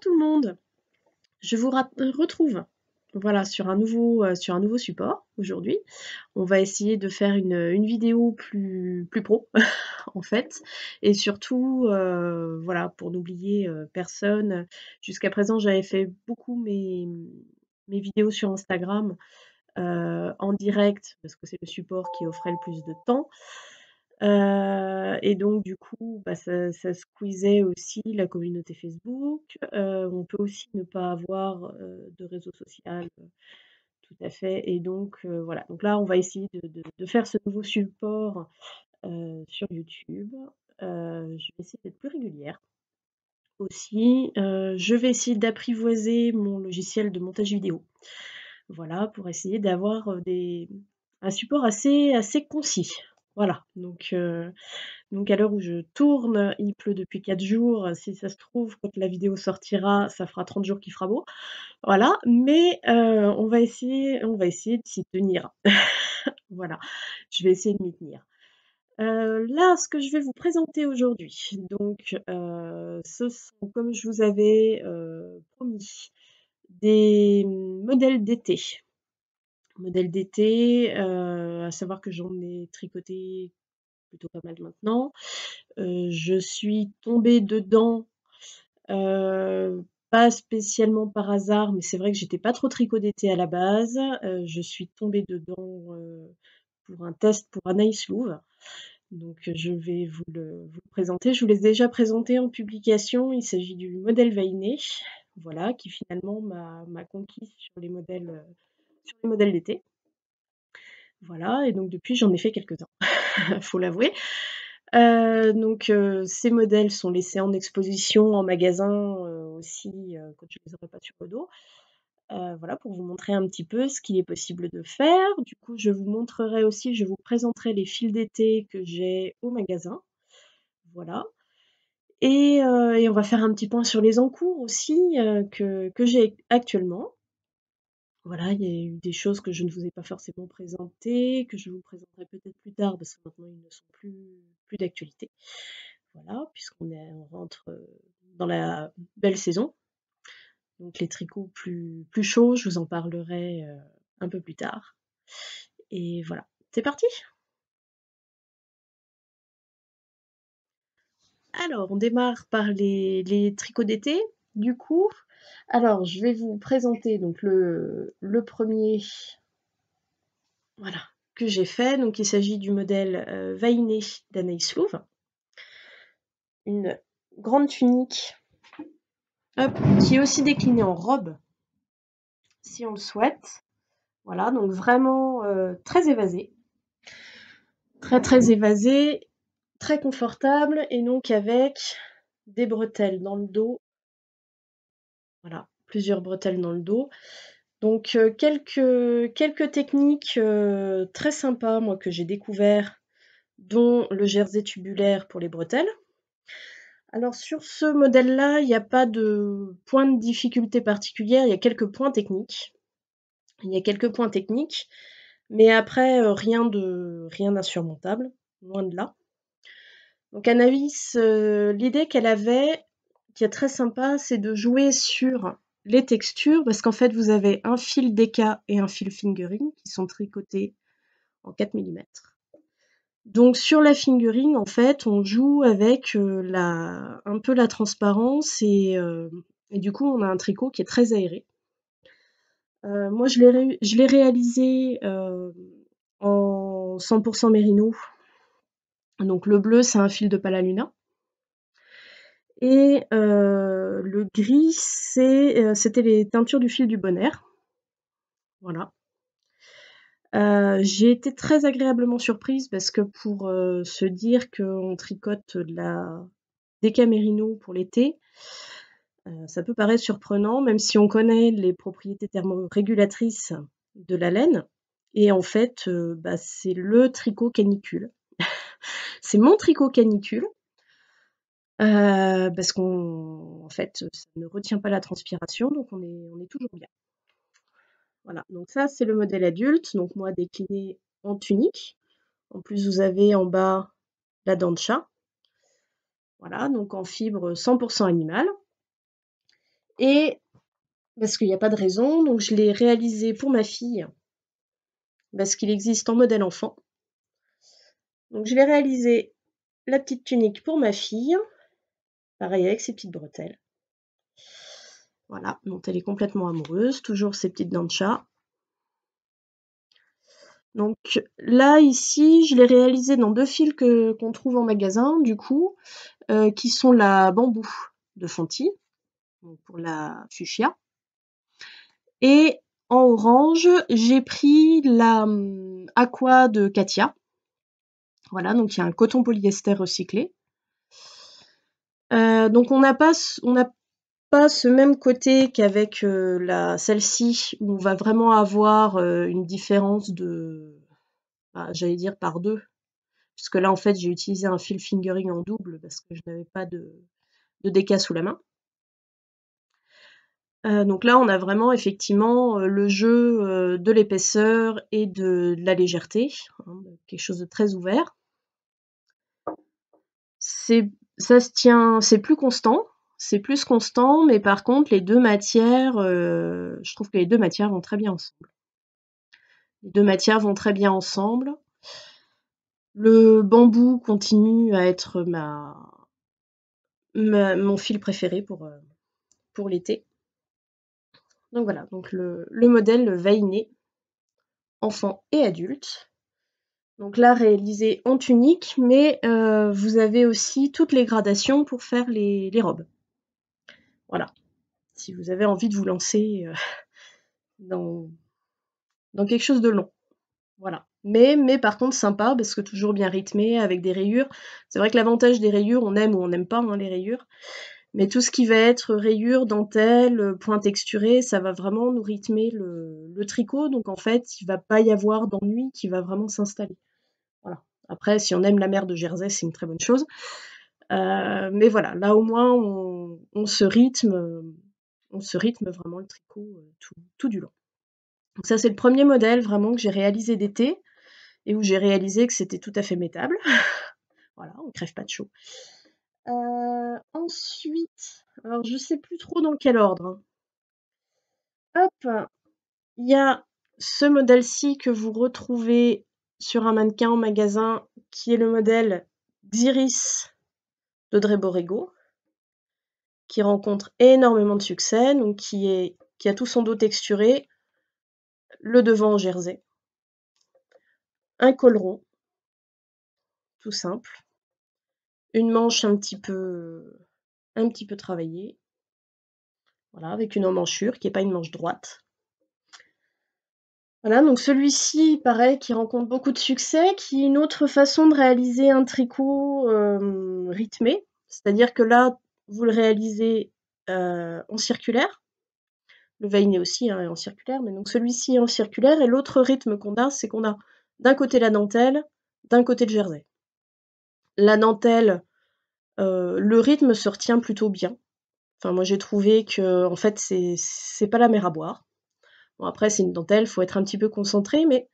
tout le monde, je vous retrouve voilà, sur un nouveau support aujourd'hui. On va essayer de faire une vidéo plus pro en fait et surtout, voilà, pour n'oublier, personne. Jusqu'à présent, j'avais fait beaucoup mes vidéos sur Instagram, en direct parce que c'est le support qui offrait le plus de temps. Et donc du coup, bah, ça squeezait aussi la communauté Facebook. On peut aussi ne pas avoir, de réseau social, tout à fait et donc voilà. Donc là, on va essayer de faire ce nouveau support, sur YouTube. Je vais essayer d'être plus régulière aussi. Je vais essayer d'apprivoiser mon logiciel de montage vidéo. Voilà, pour essayer d'avoir, un support assez concis. Voilà, donc à l'heure où je tourne, il pleut depuis 4 jours. Si ça se trouve, quand la vidéo sortira, ça fera 30 jours qu'il fera beau. Voilà, mais on va essayer de s'y tenir. Voilà, je vais essayer de m'y tenir. Là, ce que je vais vous présenter aujourd'hui, donc ce sont, comme je vous avais, promis, des modèles d'été. Modèles d'été, à savoir que j'en ai tricoté plutôt pas mal maintenant. Je suis tombée dedans, pas spécialement par hasard, mais c'est vrai que j'étais pas trop tricot d'été à la base. Je suis tombée dedans, pour un test pour Anaïs Louve. Donc je vais vous le présenter. Je vous l'ai déjà présenté en publication. Il s'agit du modèle Vainé, voilà, qui finalement m'a conquise sur les modèles d'été. Voilà et donc depuis j'en ai fait quelques-uns, faut l'avouer. Ces modèles sont laissés en exposition en magasin, aussi, quand je les aurai pas sur le dos. Voilà, pour vous montrer un petit peu ce qu'il est possible de faire. Du coup, je vous présenterai les fils d'été que j'ai au magasin. Voilà et on va faire un petit point sur les encours aussi, que j'ai actuellement. Voilà, il y a eu des choses que je ne vous ai pas forcément présentées, que je vous présenterai peut-être plus tard parce que maintenant ils ne sont plus d'actualité. Voilà, on rentre, dans la belle saison. Donc les tricots plus chauds, je vous en parlerai, un peu plus tard et voilà. C'est parti? Alors, on démarre par les tricots d'été, du coup. Alors, je vais vous présenter donc le premier, voilà, que j'ai fait. Donc il s'agit du modèle, Vainé d'Anaïs Louve. Une grande tunique, hop, qui est aussi déclinée en robe, si on le souhaite. Voilà, donc vraiment, très évasée. Très évasée, très confortable et donc avec des bretelles dans le dos. Voilà, plusieurs bretelles dans le dos. Donc quelques techniques, très sympas, moi, que j'ai découvert, dont le jersey tubulaire pour les bretelles. Alors sur ce modèle-là, il n'y a pas de point de difficulté particulière, il y a quelques points techniques. Mais après, rien d'insurmontable, loin de là. Donc Anaïs, l'idée qu'elle avait, qui est très sympa, c'est de jouer sur les textures, parce qu'en fait, vous avez un fil DK et un fil fingering qui sont tricotés en 4 millimètres. Donc sur la fingering, en fait, on joue avec, un peu la transparence et du coup, on a un tricot qui est très aéré. Moi, je l'ai réalisé, en 100 mérino. Donc le bleu, c'est un fil de Palaluna et le gris, c'était les teintures du fil du Bonaire. Voilà. J'ai été très agréablement surprise parce que pour, se dire qu'on tricote de la DK mérino pour l'été, ça peut paraître surprenant, même si on connaît les propriétés thermorégulatrices de la laine et en fait, bah, c'est le tricot canicule. C'est mon tricot canicule, parce qu'en fait, ça ne retient pas la transpiration, donc on est toujours bien. Voilà, donc ça, c'est le modèle adulte, donc moi décliné en tunique. En plus, vous avez en bas la dent de chat. Voilà, donc en fibre 100 animale. Et parce qu'il n'y a pas de raison, donc je l'ai réalisé pour ma fille, parce qu'il existe en modèle enfant. Donc je l'ai réalisé la petite tunique pour ma fille, pareil avec ses petites bretelles. Voilà, dont elle est complètement amoureuse, toujours ses petites dents de chat. Donc là, ici, je l'ai réalisé dans 2 fils qu'on trouve en magasin, du coup, qui sont la bambou de Fonty, donc pour la fuchsia. Et en orange, j'ai pris la aqua de Katia. Voilà, donc il y a un coton polyester recyclé. Donc on n'a pas ce même côté qu'avec celle-ci, où on va vraiment avoir une différence de, j'allais dire par 2. Puisque là, en fait, j'ai utilisé un fil fingering en double parce que je n'avais pas de déca sous la main. Donc là, on a vraiment effectivement le jeu de l'épaisseur et de la légèreté, hein, quelque chose de très ouvert. Ça se tient, c'est plus constant, mais par contre, les 2 matières, je trouve que les 2 matières vont très bien ensemble. Les 2 matières vont très bien ensemble. Le bambou continue à être mon fil préféré pour l'été. Donc voilà, donc le modèle veiné, enfant et adulte. Donc là, réalisé en tunique, mais vous avez aussi toutes les gradations pour faire les robes. Voilà, si vous avez envie de vous lancer dans quelque chose de long. Voilà. Mais par contre sympa, parce que toujours bien rythmé, avec des rayures. C'est vrai que l'avantage des rayures, on aime ou on n'aime pas les rayures. Mais tout ce qui va être rayures, dentelle, point texturé, ça va vraiment nous rythmer le tricot. Donc en fait, il va pas y avoir d'ennui qui va vraiment s'installer. Voilà. Après, si on aime la mer de Jersey, c'est une très bonne chose. Mais voilà, là au moins, on se rythme vraiment le tricot tout du long. Donc ça, c'est le premier modèle vraiment que j'ai réalisé d'été et où j'ai réalisé que c'était tout à fait mettable. Voilà, on crève pas de chaud. Ensuite, alors je sais plus trop dans quel ordre. Hop, il y a ce modèle-ci que vous retrouvez sur un mannequin en magasin, qui est le modèle Xiris d'Audrey Borrego, qui rencontre énormément de succès, donc qui a tout son dos texturé, le devant en jersey, un col rond, tout simple, une manche un petit peu travaillée, voilà, avec une emmanchure qui n'est pas une manche droite. Voilà, donc celui-ci, pareil, qui rencontre beaucoup de succès, qui est une autre façon de réaliser un tricot rythmé, c'est-à-dire que là, vous le réalisez en circulaire. Le veiné aussi est en circulaire, mais donc celui-ci est en circulaire, et l'autre rythme qu'on a, c'est qu'on a d'un côté la dentelle, d'un côté le jersey. La dentelle, le rythme se retient plutôt bien. Enfin, moi j'ai trouvé que, en fait, c'est pas la mer à boire. Bon, après, c'est une dentelle, faut être un petit peu concentré, mais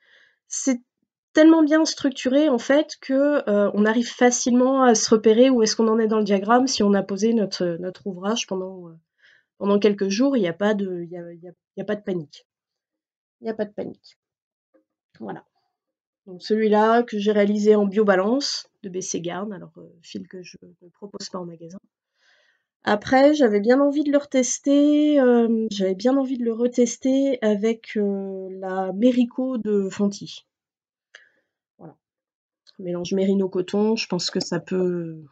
c'est tellement bien structuré, en fait, que on arrive facilement à se repérer où est-ce qu'on en est dans le diagramme si on a posé notre ouvrage pendant quelques jours. Il n'y a pas de, il y a pas de panique. Il n'y a pas de panique. Voilà. Donc celui-là que j'ai réalisé en biobalance de BC Garn, alors fil que je ne propose pas en magasin. Après, j'avais bien envie de le retester, avec la Mérico de Fonty. Voilà. Mélange mérino-coton, je pense que ça peut.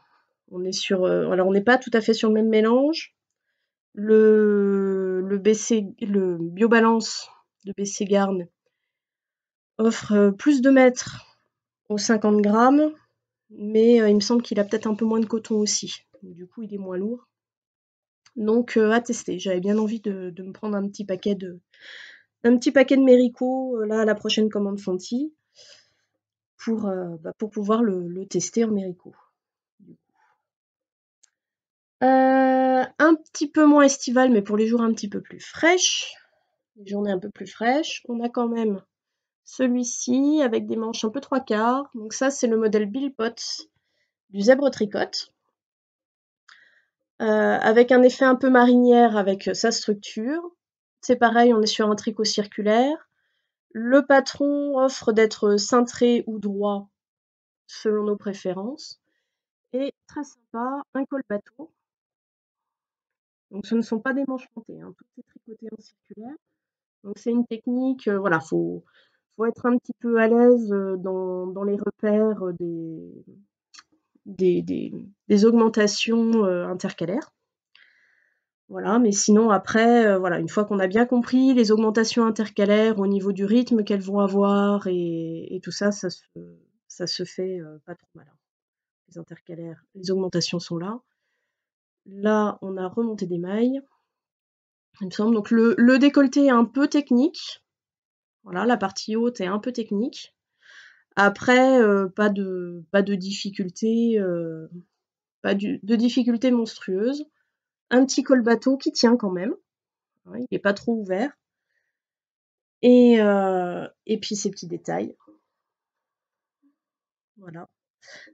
On est sur. Alors, on n'est pas tout à fait sur le même mélange. Le biobalance de BC Garn offre plus de mètres aux 50 grammes, mais il me semble qu'il a peut-être un peu moins de coton aussi. Du coup, il est moins lourd. Donc à tester. J'avais bien envie de me prendre un petit paquet de Mérico là à la prochaine commande Fonty pour pouvoir le tester en Mérico. Un petit peu moins estival, mais pour les jours un petit peu plus fraîches, les journées un peu plus fraîches, on a quand même celui-ci avec des manches un peu 3/4. Donc ça, c'est le modèle Bill Potts du Zèbre Tricote. avec un effet un peu marinière avec sa structure. C'est pareil, on est sur un tricot circulaire. Le patron offre d'être cintré ou droit selon nos préférences. Et très sympa, un col bateau. Donc ce ne sont pas des manches montées, hein, tout est tricoté en circulaire. Donc c'est une technique, voilà, faut être un petit peu à l'aise dans les repères des augmentations intercalaires. Voilà, mais sinon après, voilà, une fois qu'on a bien compris les augmentations intercalaires au niveau du rythme qu'elles vont avoir et tout ça, ça se fait pas trop mal, hein. Les intercalaires, les augmentations sont là. Là, on a remonté des mailles, il me semble. Donc le décolleté est un peu technique. Voilà, la partie haute est un peu technique. Après, pas de difficulté, de difficulté monstrueuse. Un petit col bateau qui tient quand même, hein, il est pas trop ouvert. Et puis ces petits détails. Voilà.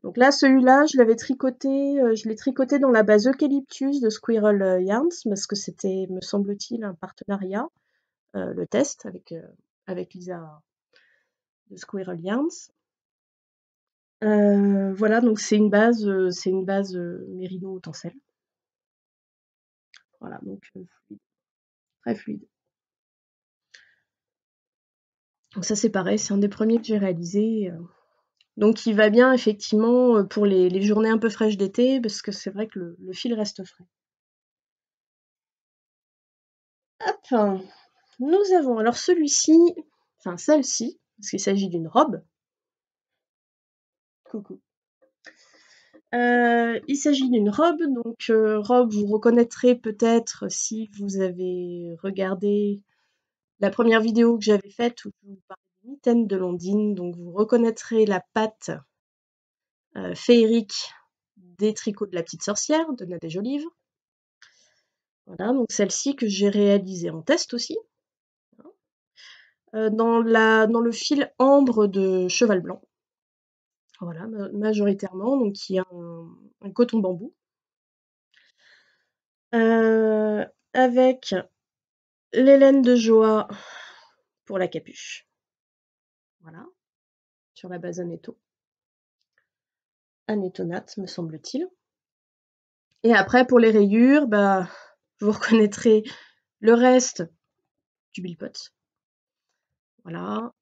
Donc là, celui-là, je l'ai tricoté dans la base Eucalyptus de Squirrel Yarns, parce que c'était, me semble-t-il, un partenariat, le test avec Lisa de Squirrel Yarns. Voilà, donc c'est une base Mérino Tencel. Voilà, donc fluide, très fluide. Donc ça c'est pareil, c'est un des premiers que j'ai réalisé. Donc il va bien effectivement pour les journées un peu fraîches d'été, parce que c'est vrai que le fil reste frais. Hop, nous avons alors celui-ci, enfin celle-ci, parce qu'il s'agit d'une robe. Coucou. Il s'agit d'une robe, donc robe vous reconnaîtrez peut-être si vous avez regardé la première vidéo que j'avais faite où je vous parlais des mitaines de Londine, donc vous reconnaîtrez la patte féerique des tricots de la petite sorcière de Nadège Olive. Voilà, donc celle-ci que j'ai réalisée en test aussi, dans le fil ambre de cheval blanc. Voilà, majoritairement, donc qui est un coton bambou. Avec les laines de Joie pour la capuche. Voilà, sur la base anétonate, me semble-t-il. Et après, pour les rayures, bah, vous reconnaîtrez le reste du Billpot. Voilà.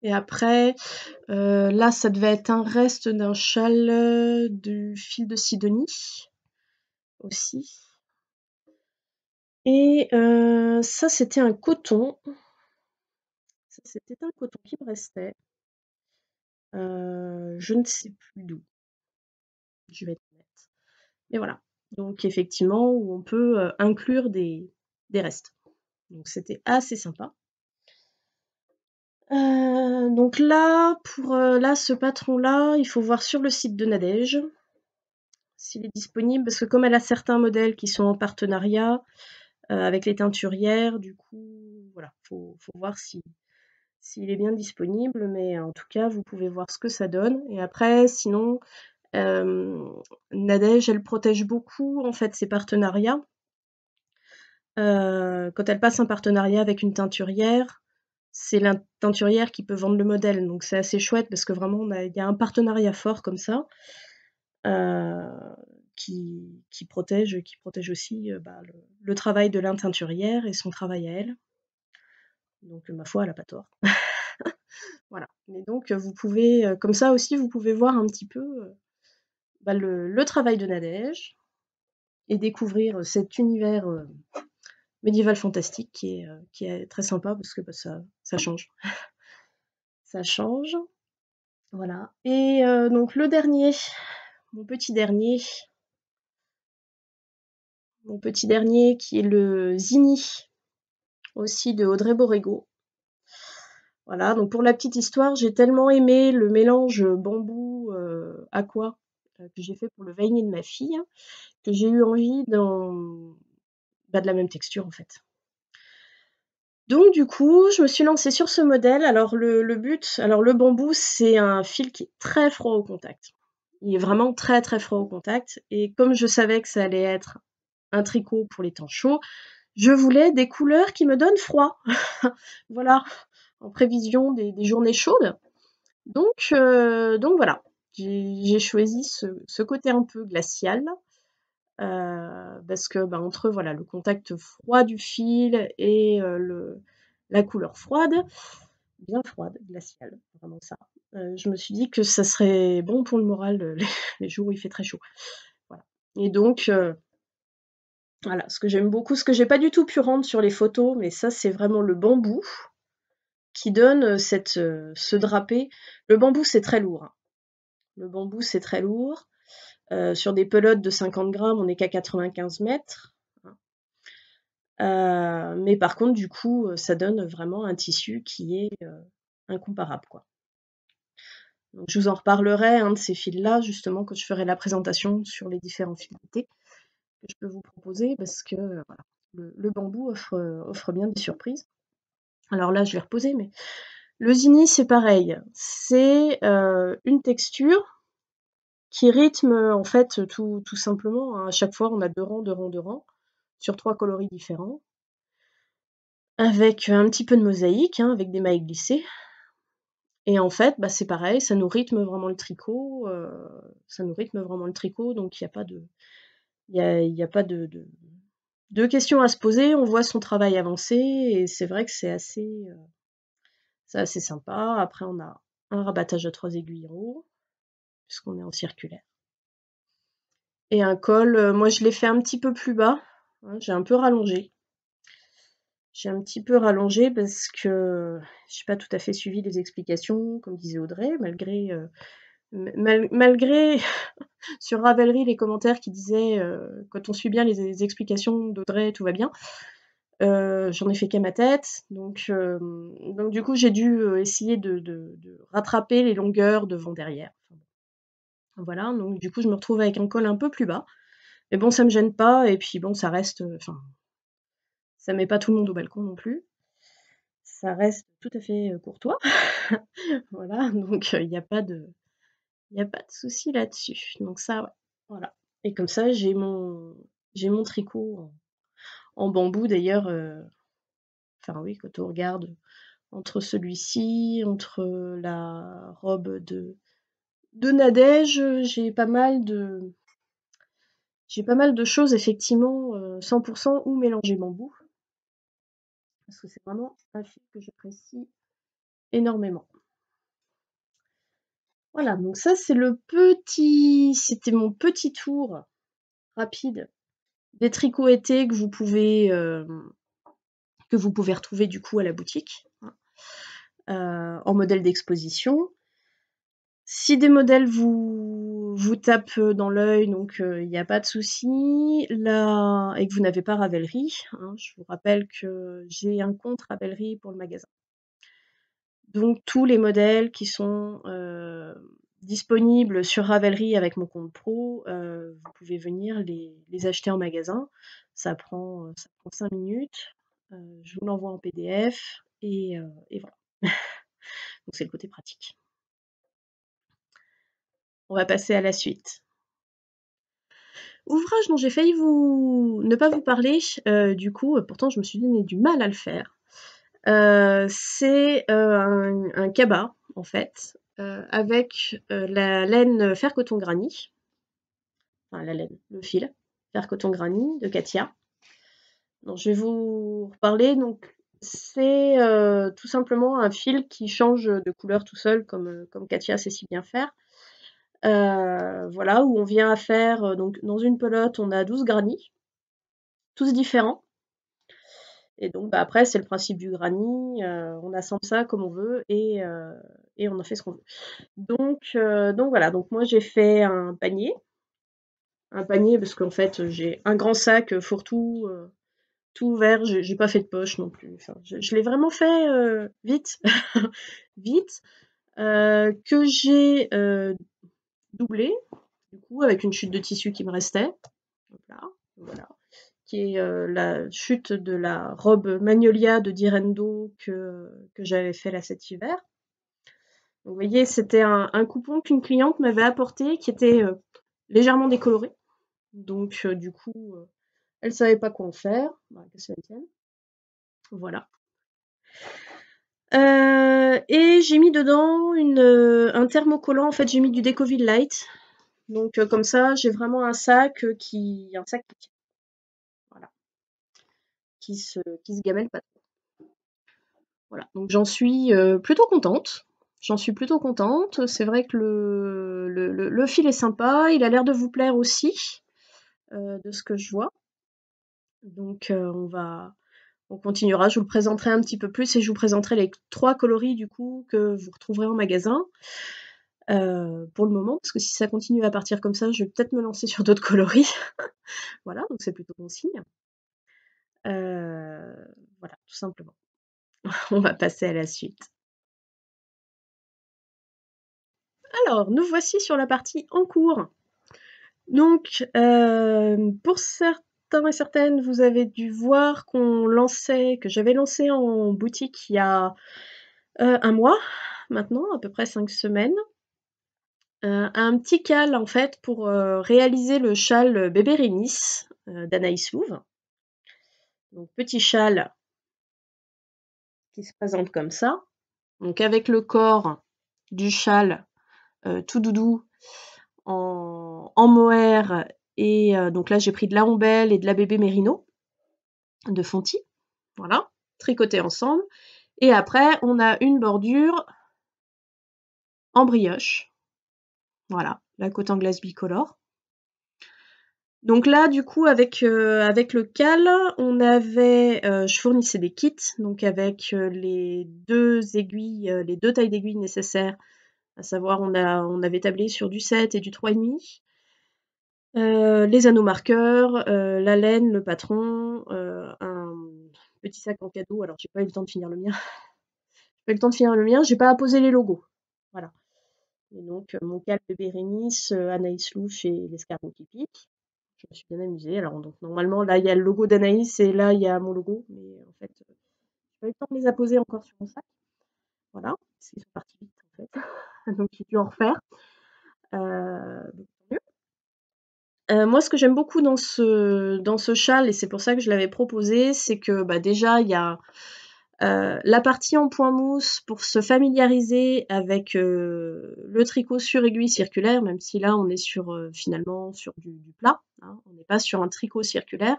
Et après, là, ça devait être un reste d'un châle du fil de Sidonie aussi. Et ça, c'était un coton. Ça, c'était un coton qui me restait. Je ne sais plus d'où. Je vais être honnête. Mais voilà. Donc effectivement, où on peut inclure des restes. Donc c'était assez sympa. Donc là, pour là, ce patron-là, il faut voir sur le site de Nadège s'il est disponible, parce que comme elle a certains modèles qui sont en partenariat avec les teinturières, du coup, voilà, faut voir s'il est bien disponible, mais en tout cas, vous pouvez voir ce que ça donne. Et après, sinon, Nadège, elle protège beaucoup en fait ses partenariats. Quand elle passe un partenariat avec une teinturière, c'est la teinturière qui peut vendre le modèle, donc c'est assez chouette parce que vraiment il y a un partenariat fort comme ça qui protège aussi bah, le travail de la teinturière et son travail à elle. Donc ma foi, elle n'a pas tort. Voilà. Mais donc vous pouvez, comme ça aussi, vous pouvez voir un petit peu bah, le travail de Nadège et découvrir cet univers médiéval fantastique qui est très sympa parce que bah, ça change. Ça change. Voilà. Et donc le dernier, mon petit dernier qui est le Zini, aussi de Audrey Borrego. Voilà, donc pour la petite histoire, j'ai tellement aimé le mélange bambou aqua que j'ai fait pour le veiné de ma fille que j'ai eu envie de la même texture en fait. Donc du coup, je me suis lancée sur ce modèle. Alors le bambou, c'est un fil qui est très froid au contact. Il est vraiment très, très froid au contact et comme je savais que ça allait être un tricot pour les temps chauds, je voulais des couleurs qui me donnent froid. Voilà, en prévision des journées chaudes. Donc voilà, j'ai choisi ce côté un peu glacial, parce que, bah, entre voilà, le contact froid du fil et la couleur froide, bien froide, glaciale, vraiment ça. Je me suis dit que ça serait bon pour le moral, les jours où il fait très chaud. Voilà. Et donc, voilà, ce que j'aime beaucoup, ce que j'ai pas du tout pu rendre sur les photos, mais ça, c'est vraiment le bambou qui donne ce drapé. Le bambou, c'est très lourd, hein. Le bambou, c'est très lourd. Sur des pelotes de 50 grammes, on n'est qu'à 95 mètres. Mais par contre, du coup, ça donne vraiment un tissu qui est incomparable, quoi. Donc, je vous en reparlerai, hein, de ces fils-là, justement, quand je ferai la présentation sur les différents fils d'été que je peux vous proposer, parce que voilà, le bambou offre bien des surprises. Alors là, je vais reposer, mais le zini, c'est pareil. C'est une texture qui rythme en fait tout simplement, hein. À chaque fois, on a 2 rangs, 2 rangs, 2 rangs, sur 3 coloris différents, avec un petit peu de mosaïque, hein, avec des mailles glissées. Et en fait, bah, c'est pareil, ça nous rythme vraiment le tricot, donc il y a pas de questions à se poser. On voit son travail avancer et c'est vrai que c'est assez sympa. Après, on a un rabattage à 3 aiguilles en haut, puisqu'on est en circulaire. Et un col, moi je l'ai fait un petit peu plus bas, hein, j'ai un peu rallongé. J'ai un petit peu rallongé parce que j'ai pas tout à fait suivi les explications, comme disait Audrey, malgré sur Ravelry les commentaires qui disaient quand on suit bien les explications d'Audrey, tout va bien. J'en ai fait qu'à ma tête, donc du coup j'ai dû essayer de rattraper les longueurs devant-derrière. Voilà, donc du coup je me retrouve avec un col un peu plus bas. Mais bon, ça me gêne pas, et puis bon, ça reste, enfin, ça met pas tout le monde au balcon non plus. Ça reste tout à fait courtois. Voilà, donc il y a pas de souci là-dessus. Donc ça, ouais, voilà. Et comme ça, j'ai mon tricot en bambou d'ailleurs. Enfin oui, quand on regarde entre celui-ci, entre la robe de Nadège, j'ai pas mal de choses effectivement 100% ou mélangées bambou, parce que c'est vraiment un fil que j'apprécie énormément. Voilà, donc ça c'était mon petit tour rapide des tricots été que vous pouvez retrouver du coup à la boutique, hein, en modèle d'exposition. Si des modèles vous tapent dans l'œil, donc il n'y a pas de souci. Là, et que vous n'avez pas Ravelry, hein, je vous rappelle que j'ai un compte Ravelry pour le magasin. Donc tous les modèles qui sont disponibles sur Ravelry avec mon compte pro, vous pouvez venir les acheter en magasin. Ça prend 5 minutes. Je vous l'envoie en PDF et voilà. Donc c'est le côté pratique. On va passer à la suite. Ouvrage dont j'ai failli ne pas vous parler, du coup, pourtant je me suis donné du mal à le faire. C'est un cabas, en fait, avec la laine fer coton granny, enfin la laine, le fil, fer coton granny de Katia. Donc je vais vous reparler. Donc c'est tout simplement un fil qui change de couleur tout seul, comme Katia sait si bien faire. Voilà, où on vient à faire, donc dans une pelote, on a 12 granny, tous différents. Et donc bah, après, c'est le principe du granny, on assemble ça comme on veut et on en fait ce qu'on veut. Donc voilà, donc moi j'ai fait un panier parce qu'en fait j'ai un grand sac fourre-tout, tout ouvert, j'ai pas fait de poche non plus. Enfin, je l'ai vraiment fait vite, vite, que j'ai doublé, du coup, avec une chute de tissu qui me restait. Voilà. Qui est la chute de la robe Magnolia de Direndo que j'avais fait là cet hiver. Donc, vous voyez, c'était un coupon qu'une cliente m'avait apporté qui était légèrement décoloré. Donc, du coup, elle savait pas quoi en faire. Bah, que cela tienne. Voilà. Et j'ai mis dedans un thermocollant. En fait, j'ai mis du Decovil Light. Donc, comme ça, j'ai vraiment un sac un sac qui tient. Voilà. Qui se gamelle pas. Voilà. Donc, j'en suis plutôt contente. J'en suis plutôt contente. C'est vrai que le fil est sympa. Il a l'air de vous plaire aussi, de ce que je vois. Donc, on continuera. Je vous le présenterai un petit peu plus et je vous présenterai les 3 coloris du coup que vous retrouverez en magasin. Pour le moment, parce que si ça continue à partir comme ça, je vais peut-être me lancer sur d'autres coloris. Voilà, donc c'est plutôt bon signe. Voilà, tout simplement. On va passer à la suite. Alors, nous voici sur la partie en cours. Donc, pour certains et certaines, vous avez dû voir que j'avais lancé en boutique il y a 1 mois maintenant, à peu près 5 semaines. Un petit cal en fait pour réaliser le châle bébé Rénis d'Anaïs Louve. Donc petit châle qui se présente comme ça. Donc avec le corps du châle tout doudou en mohair et donc là j'ai pris de la ombelle et de la bébé mérino de Fonty. Voilà, tricoté ensemble. Et après on a une bordure en brioche. Voilà, la côte anglaise bicolore. Donc là, du coup, avec le cal, je fournissais des kits, donc avec les 2 aiguilles, les 2 tailles d'aiguilles nécessaires, à savoir on avait tablé sur du 7 et du 3,5. Les anneaux marqueurs, la laine, le patron, un petit sac en cadeau. Alors j'ai pas eu le temps de finir le mien. J'ai pas apposé les logos. Voilà. Et donc mon cal de Bérénice, Anaïs Louche et l'escargot qui pique. Je me suis bien amusée. Alors, donc, normalement, là, il y a le logo d'Anaïs et là, il y a mon logo. Mais en fait, j'ai pas eu le temps de les apposer encore sur mon sac. Voilà. Parce qu'ils sont partis vite, en fait. Donc, j'ai dû en refaire. Donc, tant mieux. Moi, ce que j'aime beaucoup dans ce châle, et c'est pour ça que je l'avais proposé, c'est que bah, déjà, il y a la partie en point mousse pour se familiariser avec le tricot sur aiguille circulaire, même si là, on est finalement sur du plat. Hein. On n'est pas sur un tricot circulaire.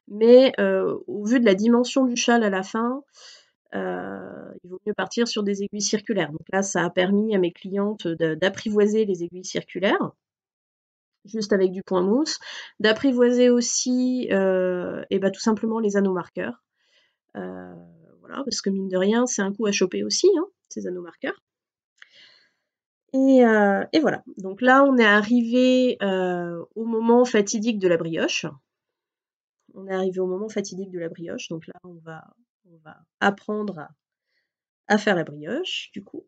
Mais au vu de la dimension du châle à la fin, il vaut mieux partir sur des aiguilles circulaires. Donc là, ça a permis à mes clientes d'apprivoiser les aiguilles circulaires, juste avec du point mousse, d'apprivoiser aussi et bah, tout simplement les anneaux marqueurs. Voilà, parce que mine de rien, c'est un coup à choper aussi, hein, ces anneaux marqueurs. Et voilà. Donc là, on est arrivé au moment fatidique de la brioche. On est arrivé au moment fatidique de la brioche, donc là on va apprendre à faire la brioche, du coup.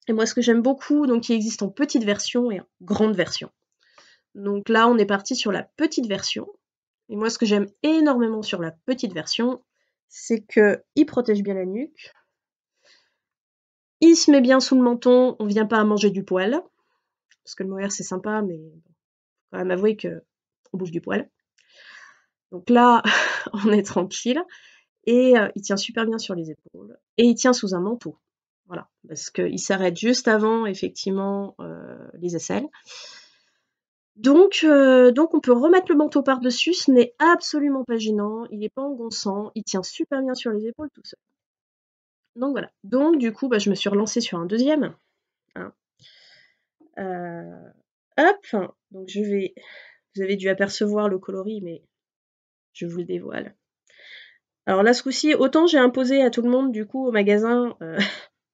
Et moi ce que j'aime beaucoup, donc il existe en petite version et en grande version. Donc là on est parti sur la petite version. Et moi ce que j'aime énormément sur la petite version, c'est qu'il protège bien la nuque. Il se met bien sous le menton, on vient pas à manger du poil. Parce que le mohair c'est sympa, mais faut quand même avouer qu'on bouffe du poil. Donc là, on est tranquille. Et il tient super bien sur les épaules. Et il tient sous un manteau. Voilà, parce qu'il s'arrête juste avant, effectivement, les aisselles. Donc on peut remettre le manteau par-dessus, ce n'est absolument pas gênant, il n'est pas engonçant, il tient super bien sur les épaules tout seul. Donc voilà. Donc du coup, bah, je me suis relancée sur un deuxième. Hein. Hop, donc vous avez dû apercevoir le coloris, mais je vous le dévoile. Alors là, ce coup-ci, autant j'ai imposé à tout le monde, du coup, au magasin,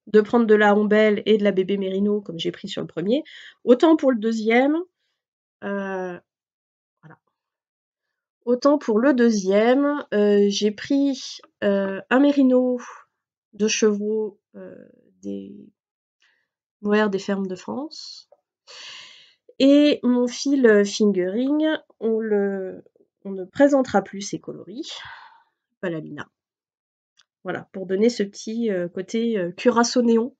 de prendre de la ombelle et de la bébé mérino, comme j'ai pris sur le premier, autant pour le deuxième, voilà. Autant pour le deuxième, j'ai pris un mérino de chevreau des mohair des fermes de France. Et mon fil fingering, on ne présentera plus ces coloris, Palalina. Voilà, pour donner ce petit côté curaçao néon.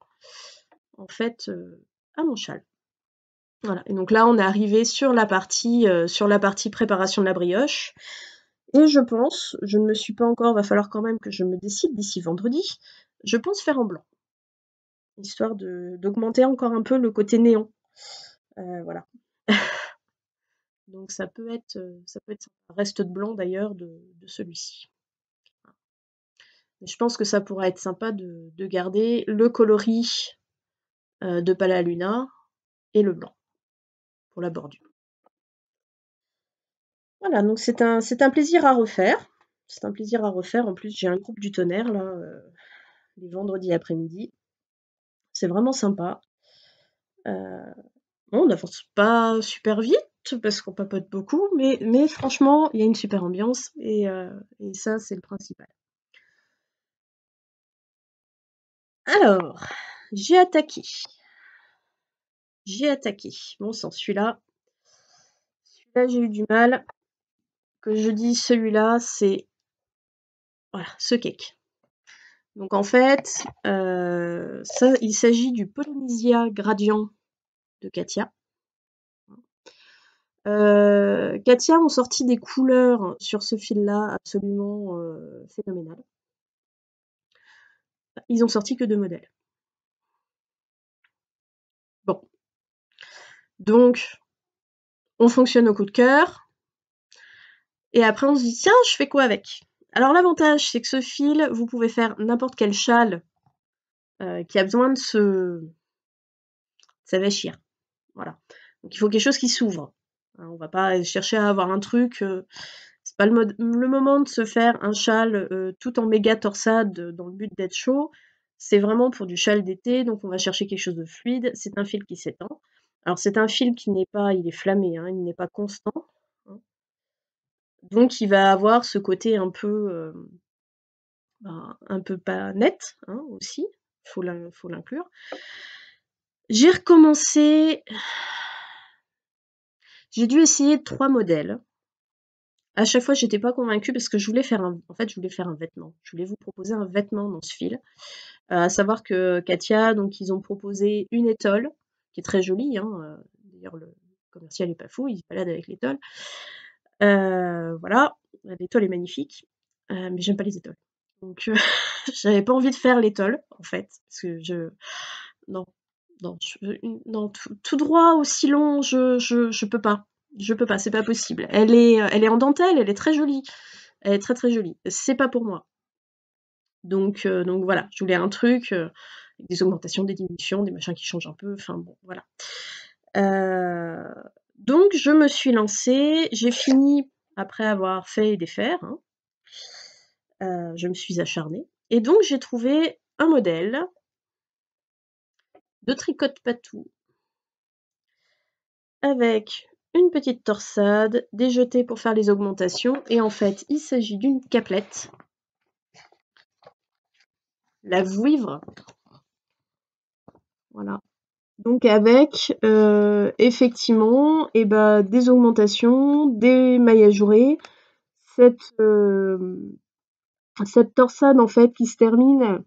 en fait, à mon châle. Voilà, et donc là, on est arrivé sur la partie préparation de la brioche. Et je pense, je ne me suis pas encore, va falloir quand même que je me décide d'ici vendredi, je pense faire en blanc, histoire d'augmenter encore un peu le côté néon. Voilà. Donc ça peut être sympa. Reste de blanc d'ailleurs de celui-ci. Mais je pense que ça pourra être sympa de garder le coloris de Pala Luna et le blanc pour la bordure. Voilà, donc c'est un plaisir à refaire. C'est un plaisir à refaire. En plus, j'ai un groupe du tonnerre là, les vendredis après-midi. C'est vraiment sympa. Bon, on n'avance pas super vite parce qu'on papote beaucoup, mais franchement, il y a une super ambiance et ça, c'est le principal. Alors, j'ai attaqué. J'ai attaqué. Bon sang, celui-là, j'ai eu du mal. Que je dis celui-là, c'est voilà, ce cake. Donc en fait, ça, il s'agit du Polynesia Gradient de Katia. Katia ont sorti des couleurs sur ce fil-là absolument phénoménales. Ils ont sorti que 2 modèles. Bon. Donc, on fonctionne au coup de cœur. Et après, on se dit, tiens, je fais quoi avec? Alors, l'avantage, c'est que ce fil, vous pouvez faire n'importe quel châle qui a besoin de se s'avachir. Voilà. Donc, il faut quelque chose qui s'ouvre. On va pas chercher à avoir un truc. C'est pas le moment de se faire un châle tout en méga torsade dans le but d'être chaud. C'est vraiment pour du châle d'été, donc on va chercher quelque chose de fluide. C'est un fil qui s'étend. Alors c'est un fil qui n'est pas, il est flammé, hein, il n'est pas constant. Hein. Donc il va avoir ce côté un peu pas net hein, aussi. Faut l'inclure. J'ai recommencé. J'ai dû essayer 3 modèles. À chaque fois, j'étais pas convaincue parce que je voulais faire un vêtement. Je voulais vous proposer un vêtement dans ce fil. À savoir que Katia, donc ils ont proposé une étole, qui est très jolie, hein, d'ailleurs le commercial est pas fou, il se balade avec l'étole. Voilà, l'étole est magnifique, mais j'aime pas les étoles. Donc j'avais pas envie de faire l'étole, en fait, parce que non, non, tout droit aussi long, je peux pas. Je peux pas, c'est pas possible. Elle est en dentelle, elle est très jolie. Elle est très très jolie. C'est pas pour moi. Donc voilà, je voulais un truc avec des augmentations, des diminutions, des machins qui changent un peu, enfin bon, voilà. Euh, donc je me suis lancée, j'ai fini après avoir fait et défaire, hein, je me suis acharnée, et donc j'ai trouvé un modèle de tricote patou avec une petite torsade, des jetés pour faire les augmentations, et en fait il s'agit d'une caplette, la vouivre, voilà. Donc avec effectivement des augmentations, des mailles ajourées, cette, cette torsade en fait qui se termine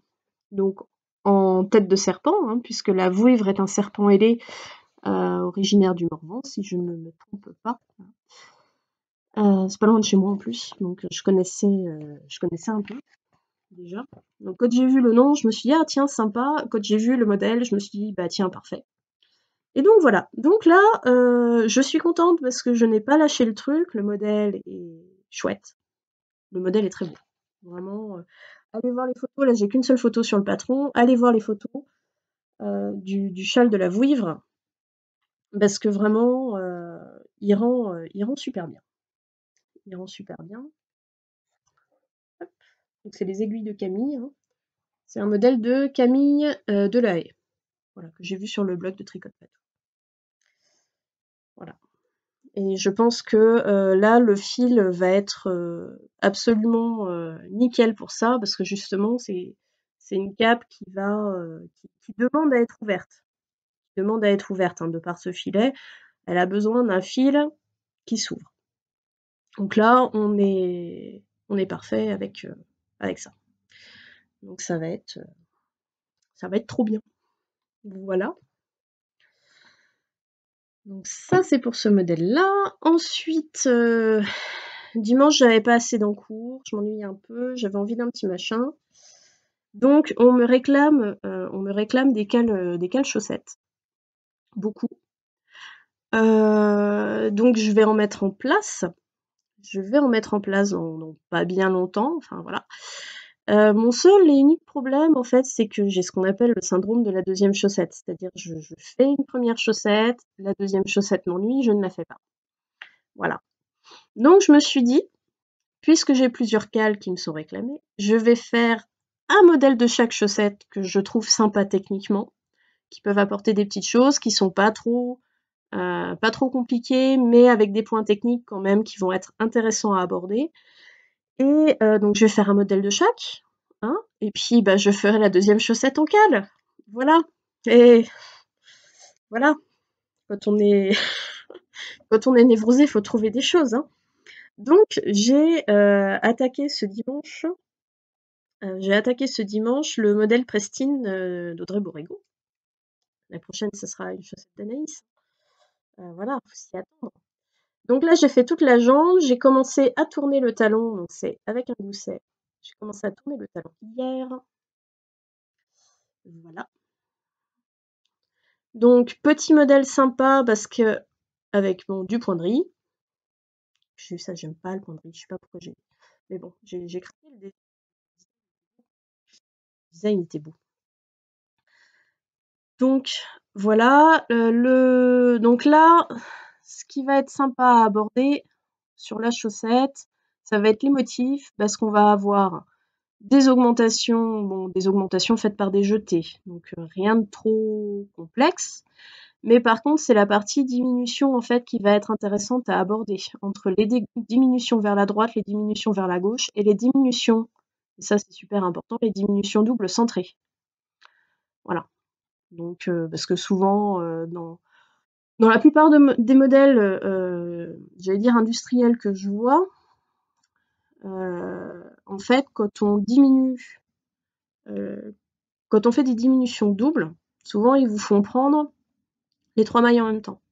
donc en tête de serpent, hein, puisque la vouivre est un serpent ailé originaire du Morvan, si je ne me trompe pas. C'est pas loin de chez moi en plus, donc je connaissais un peu déjà. Donc quand j'ai vu le nom, je me suis dit ah tiens sympa. Quand j'ai vu le modèle, je me suis dit bah tiens parfait. Et donc voilà. Donc là, je suis contente parce que je n'ai pas lâché le truc. Le modèle est chouette. Le modèle est très beau. Vraiment, allez voir les photos. Là, j'ai qu'une seule photo sur le patron. Allez voir les photos du châle de la vouivre parce que vraiment, il rend super bien. Il rend super bien. Hop. Donc c'est les aiguilles de Camille. Hein. C'est un modèle de Camille Delahaye. Voilà, que j'ai vu sur le blog de Tricot Patou. Voilà. Et je pense que là, le fil va être absolument nickel pour ça, parce que justement, c'est une cape qui demande à être ouverte. Qui demande à être ouverte, hein, de par ce filet. Elle a besoin d'un fil qui s'ouvre. Donc là, on est parfait avec ça. Donc ça va être trop bien. Voilà. Donc ça, c'est pour ce modèle-là. Ensuite, dimanche, j'avais pas assez d'encours, je m'ennuyais un peu, j'avais envie d'un petit machin. Donc on me réclame des cales chaussettes, beaucoup. Donc je vais en mettre en place. Je vais en mettre en place dans pas bien longtemps, enfin voilà. Mon seul et unique problème, en fait, c'est que j'ai ce qu'on appelle le syndrome de la deuxième chaussette. C'est-à-dire, je fais une première chaussette, la deuxième chaussette m'ennuie, je ne la fais pas. Voilà. Donc, je me suis dit, puisque j'ai plusieurs cales qui me sont réclamées, je vais faire un modèle de chaque chaussette que je trouve sympa techniquement, qui peuvent apporter des petites choses, qui sont pas trop compliquées, mais avec des points techniques quand même qui vont être intéressants à aborder. Et donc je vais faire un modèle de chaque, hein, et puis bah, je ferai la deuxième chaussette en cale. Voilà. Et voilà, quand on est quand on est névrosé, il faut trouver des choses, hein. Donc j'ai attaqué ce dimanche le modèle Prestine d'Audrey Borrego. La prochaine, ce sera une chaussette d'Anaïs. Voilà, faut s'y attendre. Donc là, j'ai fait toute la jambe, j'ai commencé à tourner le talon, donc c'est avec un gousset. J'ai commencé à tourner le talon hier. Voilà. Donc petit modèle sympa parce que avec du point de riz. Ça, j'aime pas le point de riz, je sais pas pourquoi j'ai. Mais bon, j'ai craqué le design était beau. Donc voilà, donc là, ce qui va être sympa à aborder sur la chaussette, ça va être les motifs parce qu'on va avoir des augmentations faites par des jetés, donc rien de trop complexe. Mais par contre, c'est la partie diminution en fait qui va être intéressante à aborder entre les diminutions vers la droite, les diminutions vers la gauche et les diminutions, et ça c'est super important, les diminutions doubles centrées. Voilà. Donc parce que souvent dans la plupart des modèles, j'allais dire industriels que je vois, en fait quand on fait des diminutions doubles, souvent ils vous font prendre les 3 mailles en même temps.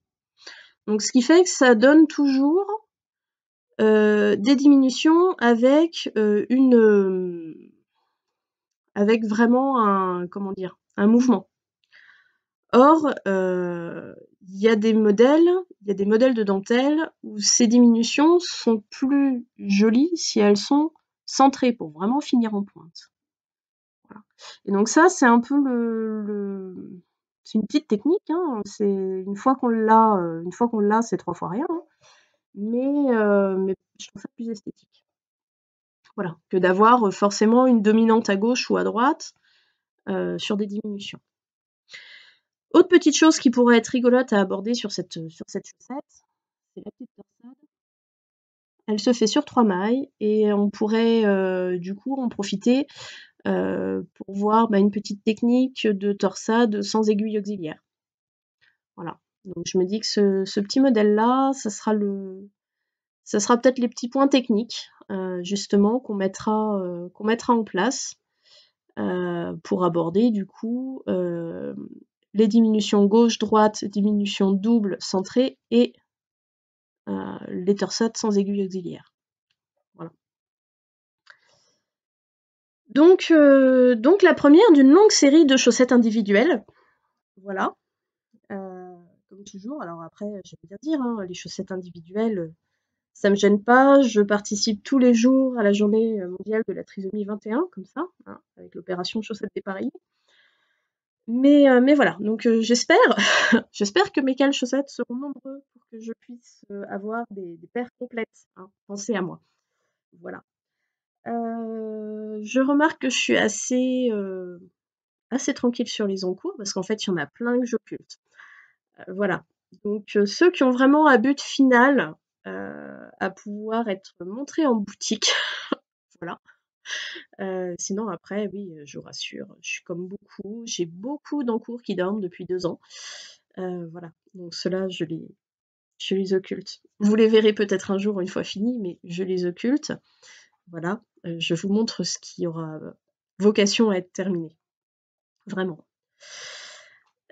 Donc ce qui fait que ça donne toujours des diminutions avec avec vraiment un mouvement. Or, il y a des modèles de dentelle où ces diminutions sont plus jolies si elles sont centrées pour vraiment finir en pointe. Voilà. Et donc ça, c'est un peu c'est une petite technique, hein. C'est une fois qu'on l'a, c'est 3 fois rien, hein. Mais je trouve ça plus esthétique. Voilà, que d'avoir forcément une dominante à gauche ou à droite sur des diminutions. Autre petite chose qui pourrait être rigolote à aborder sur cette chaussette, c'est la petite torsade. Elle se fait sur 3 mailles et on pourrait du coup en profiter pour voir une petite technique de torsade sans aiguille auxiliaire. Voilà. Donc je me dis que ce petit modèle-là, ça sera peut-être les petits points techniques justement qu'on mettra en place pour aborder du coup les diminutions gauche-droite, diminutions doubles centrées et les torsades sans aiguille auxiliaire. Voilà. Donc la première d'une longue série de chaussettes individuelles. Voilà. Comme toujours. Alors après, j'aime bien dire, hein, les chaussettes individuelles, ça me gêne pas. Je participe tous les jours à la journée mondiale de la trisomie 21, comme ça, hein, avec l'opération chaussettes dépareillées. Mais voilà, donc j'espère j'espère que mes cales chaussettes seront nombreux pour que je puisse avoir des paires complètes, hein. Pensez à moi. Voilà. Je remarque que je suis assez tranquille sur les encours parce qu'en fait, il y en a plein que j'occulte. Voilà. Donc ceux qui ont vraiment un but final à pouvoir être montrés en boutique, voilà. Sinon après, oui, je vous rassure, je suis comme beaucoup, j'ai beaucoup d'encours qui dorment depuis 2 ans. Voilà, donc ceux-là, je les occulte. Vous les verrez peut-être un jour une fois finis, mais je les occulte. Voilà, je vous montre ce qui aura vocation à être terminé. Vraiment.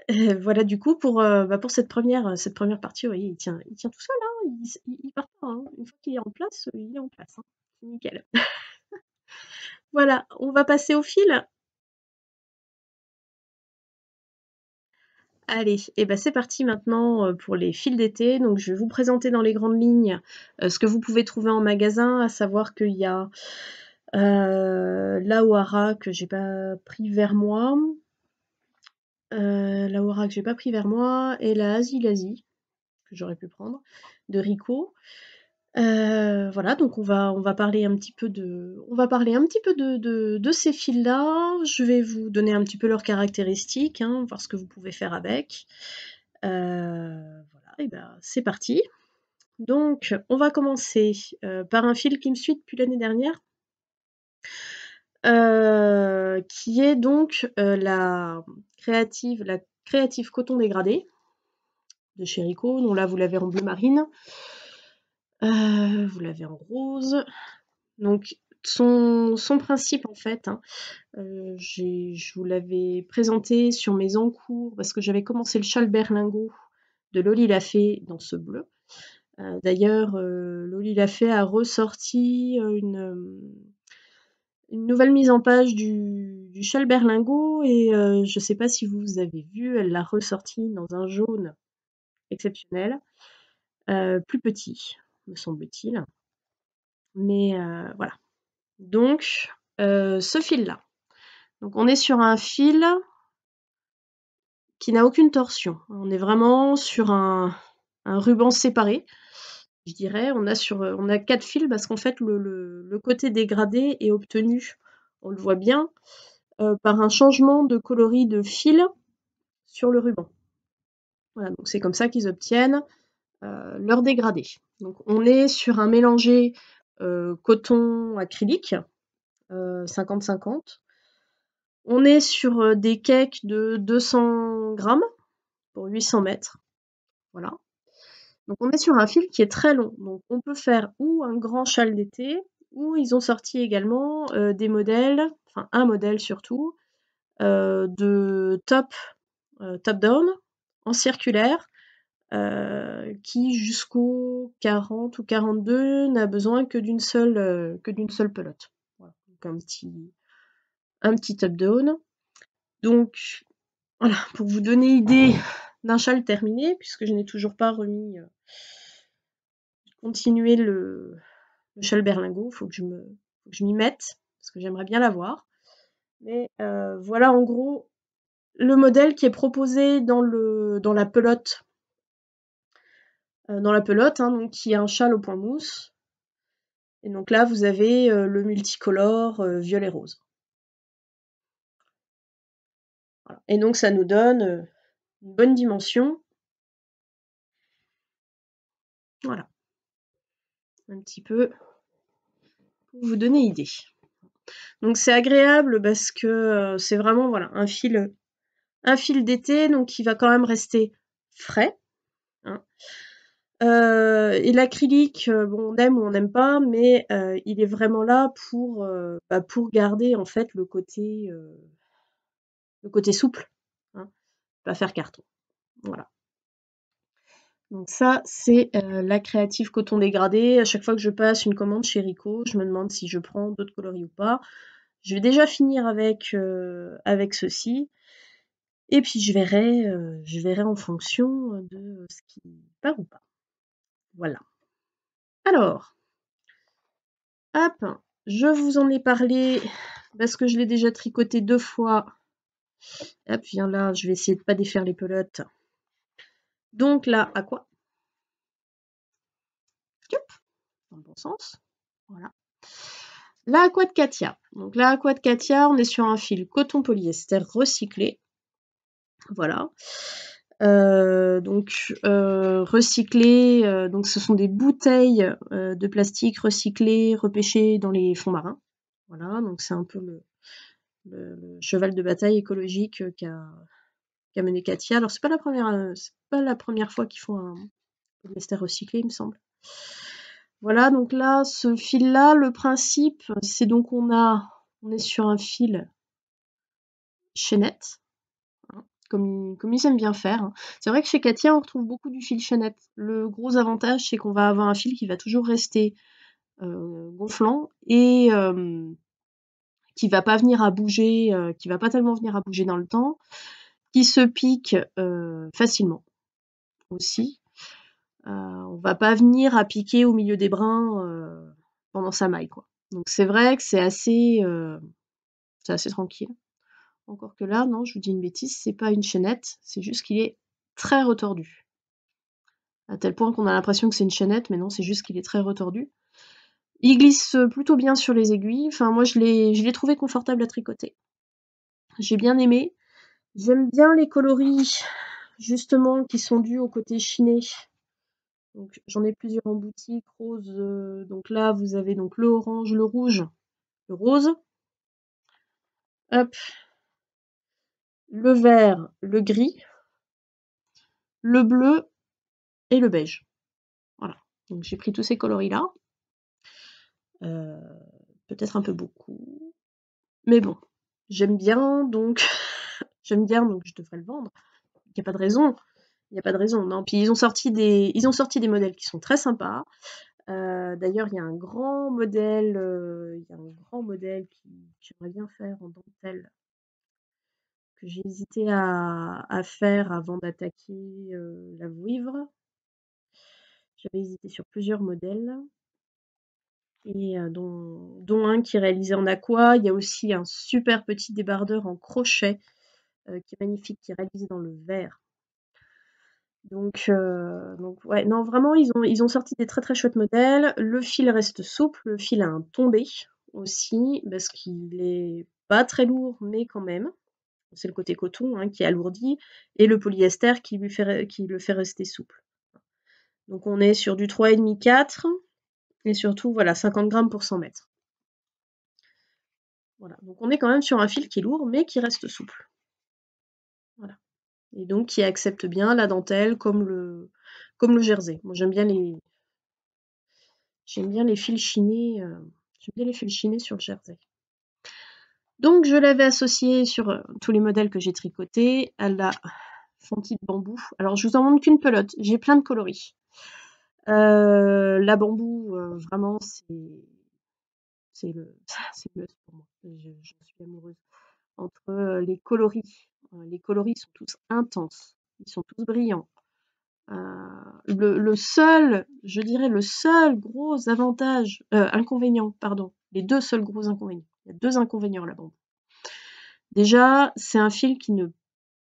Voilà du coup pour cette première partie, vous voyez, il tient tout seul, hein, il part pas, hein. Une fois qu'il est en place, il est en place, hein. C'est nickel. Voilà, on va passer au fil? Allez, et ben c'est parti maintenant, pour les fils d'été. Donc je vais vous présenter dans les grandes lignes, ce que vous pouvez trouver en magasin, à savoir qu'il y a, la Ohara que j'ai pas pris vers moi, la Ohara que j'ai pas pris vers moi et la Asie que j'aurais pu prendre, de Ricoh. Voilà, donc on va parler un petit peu de ces fils-là. Je vais vous donner un petit peu leurs caractéristiques, hein, voir ce que vous pouvez faire avec. Voilà, et ben c'est parti. Donc, on va commencer par un fil qui me suit depuis l'année dernière, qui est donc la créative coton dégradé de chez Ricoh. Donc là, vous l'avez en bleu marine, vous l'avez en rose. Donc, son principe, en fait, hein, je vous l'avais présenté sur mes encours parce que j'avais commencé le châle berlingot de Loli Lafay dans ce bleu. D'ailleurs, Loli Lafay a ressorti une nouvelle mise en page du châle berlingot et je ne sais pas si vous avez vu, elle l'a ressorti dans un jaune exceptionnel, plus petit, me semble-t-il. Mais voilà. Donc, ce fil-là. Donc, on est sur un fil qui n'a aucune torsion. On est vraiment sur un ruban séparé. Je dirais, on a 4 fils parce qu'en fait le côté dégradé est obtenu, on le voit bien, par un changement de coloris de fil sur le ruban. Voilà, donc c'est comme ça qu'ils obtiennent leur dégradé. Donc on est sur un mélangé coton acrylique 50-50. On est sur des cakes de 200 grammes pour 800 mètres. Voilà. Donc on est sur un fil qui est très long. Donc on peut faire ou un grand châle d'été, ou ils ont sorti également des modèles, enfin un modèle surtout, de top-down en circulaire, qui jusqu'au 40 ou 42 n'a besoin que d'une seule pelote. Voilà. Donc un petit top-down. Donc voilà, pour vous donner idée d'un châle terminé, puisque je n'ai toujours pas continué le châle berlingot, faut que je m'y mette, parce que j'aimerais bien l'avoir. Mais voilà en gros le modèle qui est proposé dans la pelote. Hein, donc qui est un châle au point mousse. Et donc là vous avez le multicolore violet rose. Voilà. Et donc ça nous donne une bonne dimension. Voilà. Un petit peu pour vous donner idée. Donc c'est agréable parce que c'est vraiment voilà, un fil d'été, donc qui va quand même rester frais. Hein. Et l'acrylique, bon, on aime ou on n'aime pas, mais il est vraiment là pour garder en fait le côté souple, hein, pas faire carton. Voilà. Donc ça, c'est la créative coton dégradé. À chaque fois que je passe une commande chez Ricoh, je me demande si je prends d'autres coloris ou pas. Je vais déjà finir avec ceci. Et puis je verrai en fonction de ce qui part ou pas. Voilà. Alors, hop, je vous en ai parlé parce que je l'ai déjà tricoté 2 fois. Hop, viens là, je vais essayer de pas défaire les pelotes. Donc là, à quoi? Dans le bon sens. Voilà. La Aqua de Katia. Donc la Aqua de Katia, on est sur un fil coton polyester recyclé. Voilà. Recyclé, donc ce sont des bouteilles de plastique recyclées, repêchées dans les fonds marins. Voilà, donc c'est un peu le cheval de bataille écologique qu'a mené Katia. Alors c'est pas la première fois qu'ils font un polyester recyclé, il me semble. Voilà, donc là, ce fil-là, le principe, c'est donc on est sur un fil chaînette, hein, comme ils aiment bien faire, hein. C'est vrai que chez Katia, on retrouve beaucoup du fil chaînette. Le gros avantage, c'est qu'on va avoir un fil qui va toujours rester gonflant et qui va pas venir à bouger, qui va pas tellement venir à bouger dans le temps, qui se pique facilement aussi. On va pas venir à piquer au milieu des brins pendant sa maille, quoi. Donc c'est vrai que c'est assez tranquille. Encore que là, non, je vous dis une bêtise, c'est pas une chaînette, c'est juste qu'il est très retordu. À tel point qu'on a l'impression que c'est une chaînette, mais non, c'est juste qu'il est très retordu. Il glisse plutôt bien sur les aiguilles. Enfin, moi, je l'ai trouvé confortable à tricoter. J'ai bien aimé. J'aime bien les coloris, justement, qui sont dus au côté chiné. Donc, j'en ai plusieurs en boutique, rose. Donc là, vous avez donc le orange, le rouge, le rose. Hop. Le vert, le gris, le bleu et le beige. Voilà. Donc j'ai pris tous ces coloris-là. Peut-être un peu beaucoup. Mais bon, j'aime bien, donc j'aime bien, donc je devrais le vendre. Il n'y a pas de raison. Il n'y a pas de raison. Non. Puis ils ont sorti des modèles qui sont très sympas. D'ailleurs, il y a un grand modèle, qui j'aimerais bien faire en dentelle, que j'ai hésité à faire avant d'attaquer la vouivre. J'avais hésité sur plusieurs modèles, et dont un qui est réalisé en aqua. Il y a aussi un super petit débardeur en crochet qui est magnifique, qui est réalisé dans le verre. Donc ouais, non, vraiment, ils ont sorti des très très chouettes modèles. Le fil reste souple, le fil a un tombé aussi, parce qu'il est pas très lourd, mais quand même. C'est le côté coton hein, qui alourdit, et le polyester qui le fait rester souple. Donc on est sur du 3,5-4, et surtout, voilà, 50 grammes pour 100 mètres. Voilà, donc on est quand même sur un fil qui est lourd, mais qui reste souple. Voilà. Et donc qui accepte bien la dentelle comme le jersey. Moi j'aime bien les fils chinés, j'aime bien les fils chinés sur le jersey. Donc je l'avais associé sur tous les modèles que j'ai tricotés à la Fonty de bambou. Alors je vous en montre qu'une pelote, j'ai plein de coloris. La bambou, vraiment c'est le must pour moi. J'en suis amoureuse. Entre les coloris sont tous intenses, ils sont tous brillants. Le seul, je dirais le seul gros avantage, inconvénient, pardon, les deux seuls gros inconvénients. Il y a deux inconvénients là-bas. Déjà, c'est un fil qui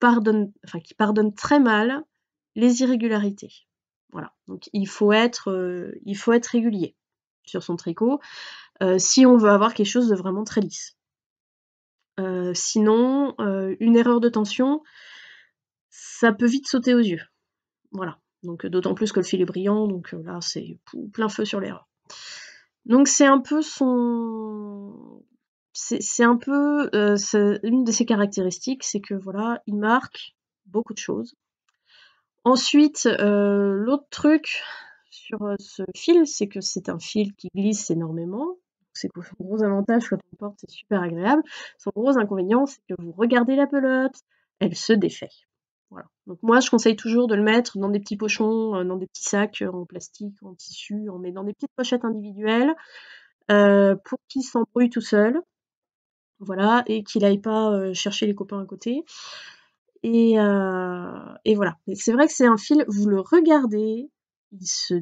pardonne très mal les irrégularités. Voilà. Donc il faut être régulier sur son tricot si on veut avoir quelque chose de vraiment très lisse. Sinon, une erreur de tension, ça peut vite sauter aux yeux. Voilà. Donc d'autant plus que le fil est brillant, donc là c'est plein feu sur l'erreur. Donc c'est un peu une de ses caractéristiques, c'est que voilà, il marque beaucoup de choses. Ensuite, l'autre truc sur ce fil, c'est que c'est un fil qui glisse énormément. C'est son gros avantage quand on porte, c'est super agréable. Son gros inconvénient, c'est que vous regardez la pelote, elle se défait. Voilà. Donc moi, je conseille toujours de le mettre dans des petits pochons, dans des petits sacs en plastique, en tissu, on met dans des petites pochettes individuelles pour qu'il s'embrouille tout seul. Voilà, et qu'il aille pas chercher les copains à côté. Et voilà. Et c'est vrai que c'est un fil, vous le regardez, il se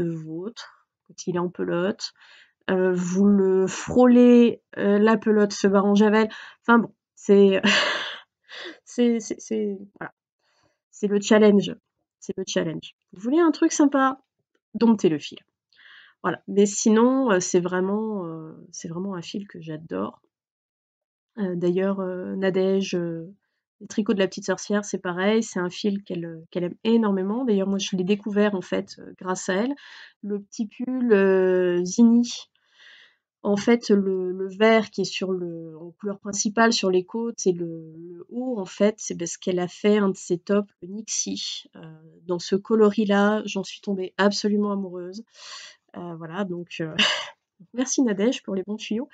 vautre quand il est en pelote. Vous le frôlez, la pelote se barre en javel. Enfin bon, c'est voilà. C'est le challenge. C'est le challenge. Vous voulez un truc sympa? Domptez le fil. Voilà. Mais sinon, c'est vraiment un fil que j'adore. D'ailleurs, Nadège, les tricots de la petite sorcière, c'est pareil, c'est un fil qu'elle aime énormément. D'ailleurs, moi, je l'ai découvert en fait grâce à elle. Le petit pull Zini, en fait, le vert qui est en couleur principale sur les côtes et le haut, en fait, c'est parce qu'elle a fait un de ses tops, le Nixie. Dans ce coloris-là, j'en suis tombée absolument amoureuse. Voilà, donc merci Nadège pour les bons tuyaux.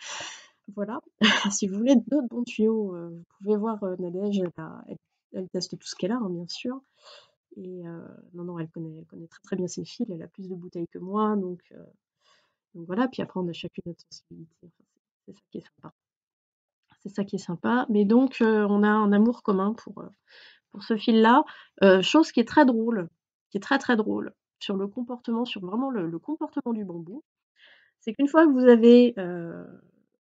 voilà. Si vous voulez d'autres bons tuyaux, vous pouvez voir, Nadège, elle teste tout ce qu'elle a, hein, bien sûr. Et non, non, elle connaît très, très bien ses fils, elle a plus de bouteilles que moi, donc voilà. Puis après on a chacune notre sensibilité, enfin, c'est ça qui est sympa. C'est ça qui est sympa, mais donc on a un amour commun pour ce fil-là, chose qui est très drôle, qui est très, très drôle sur le comportement, sur vraiment le comportement du bambou. C'est qu'une fois que vous avez,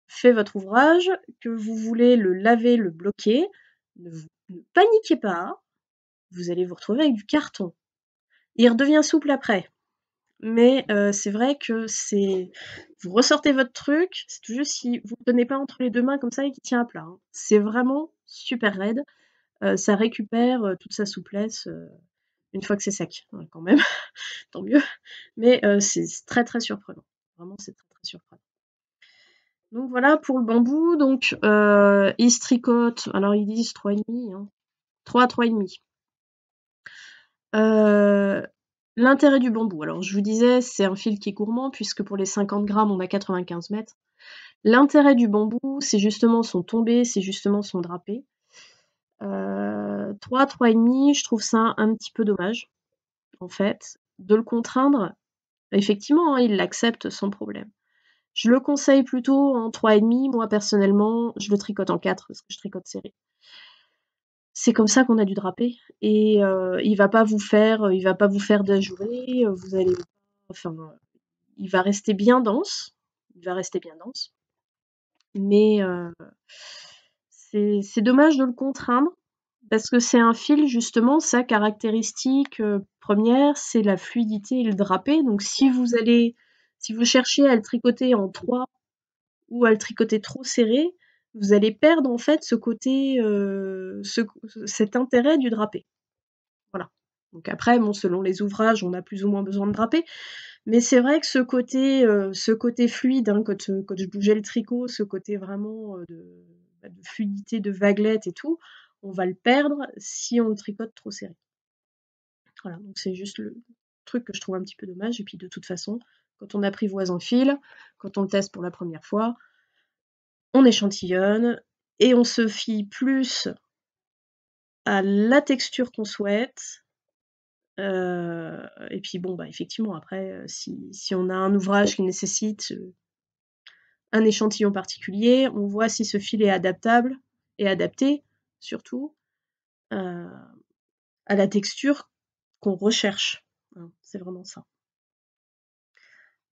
fait votre ouvrage, que vous voulez le laver, le bloquer, ne paniquez pas, vous allez vous retrouver avec du carton. Il redevient souple après, mais c'est vrai que vous ressortez votre truc, c'est tout juste si vous le tenez pas entre les 2 mains comme ça et qu'il tient à plat, hein. C'est vraiment super raide, ça récupère, toute sa souplesse, une fois que c'est sec, ouais, quand même, tant mieux, mais c'est très, très surprenant. Vraiment, c'est très, très surprenant. Donc voilà pour le bambou, donc il se tricote, alors ils disent 3,5, hein, 3 à 3,5. L'intérêt du bambou, alors je vous disais, c'est un fil qui est gourmand puisque pour les 50 grammes, on a 95 mètres. L'intérêt du bambou, c'est justement son tombé, c'est justement son drapé. 3, 3,5, je trouve ça un petit peu dommage, en fait, de le contraindre. Effectivement, hein, il l'accepte sans problème. Je le conseille plutôt en 3,5. Moi, personnellement, je le tricote en 4 parce que je tricote serré. C'est comme ça qu'on a du drapé et il va pas vous faire d'ajourés, vous allez enfin, il va rester bien dense, mais c'est dommage de le contraindre parce que c'est un fil justement, sa caractéristique, 1re, c'est la fluidité et le drapé, donc si vous cherchez à le tricoter en 3 ou à le tricoter trop serré, vous allez perdre en fait ce côté, cet intérêt du drapé. Voilà. Donc après, bon, selon les ouvrages, on a plus ou moins besoin de draper, mais c'est vrai que ce côté fluide, hein, quand je bougeais le tricot, ce côté vraiment de fluidité, de vaguelette et tout, on va le perdre si on le tricote trop serré. Voilà, donc c'est juste le truc que je trouve un petit peu dommage. Et puis de toute façon, quand on apprivoise un fil, quand on le teste pour la première fois, on échantillonne et on se fie plus à la texture qu'on souhaite. Et puis bon, bah, effectivement après, si on a un ouvrage qui nécessite, un échantillon particulier, on voit si ce fil est adaptable et adapté surtout, heu, à la texture qu'on recherche, hein, c'est vraiment ça.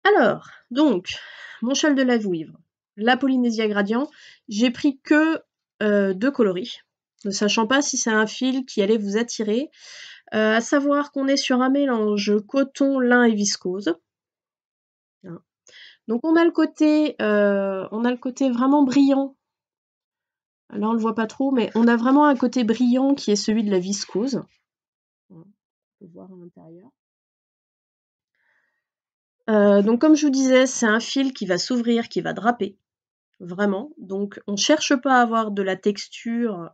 Alors, donc, mon châle de Lave-Ouivre, la Polynésia Gradient, j'ai pris que, 2 coloris, ne sachant pas si c'est un fil qui allait vous attirer. À savoir qu'on est sur un mélange coton, lin et viscose. Hein. Donc on a le côté vraiment brillant. Là on le voit pas trop, mais on a vraiment un côté brillant qui est celui de la viscose. On peut voir à l'intérieur. Donc comme je vous disais, c'est un fil qui va s'ouvrir, qui va draper, vraiment. Donc on cherche pas à avoir de la texture,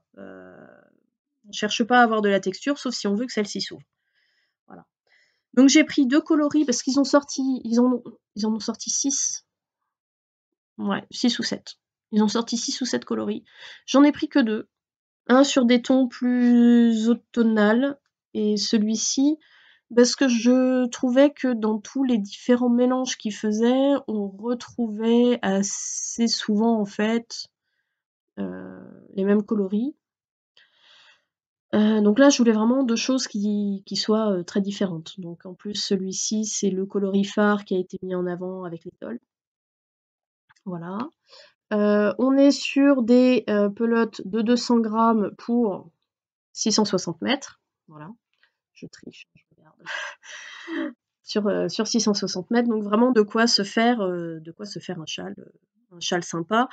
sauf si on veut que celle-ci s'ouvre. Voilà. Donc j'ai pris 2 coloris parce qu'ils en ont sorti 6. Ouais, 6 ou 7. Ils ont sorti 6 ou 7 coloris. J'en ai pris que 2. Un sur des tons plus automnal et celui-ci parce que je trouvais que dans tous les différents mélanges qu'ils faisaient, on retrouvait assez souvent en fait, les mêmes coloris. Donc là, je voulais vraiment 2 choses qui soient, très différentes. Donc en plus, celui-ci, c'est le coloris phare qui a été mis en avant avec l'étole. Voilà. On est sur des, pelotes de 200 grammes pour 660 mètres. Voilà, je triche, je regarde. Sur 660 mètres, donc vraiment de quoi se faire un châle sympa.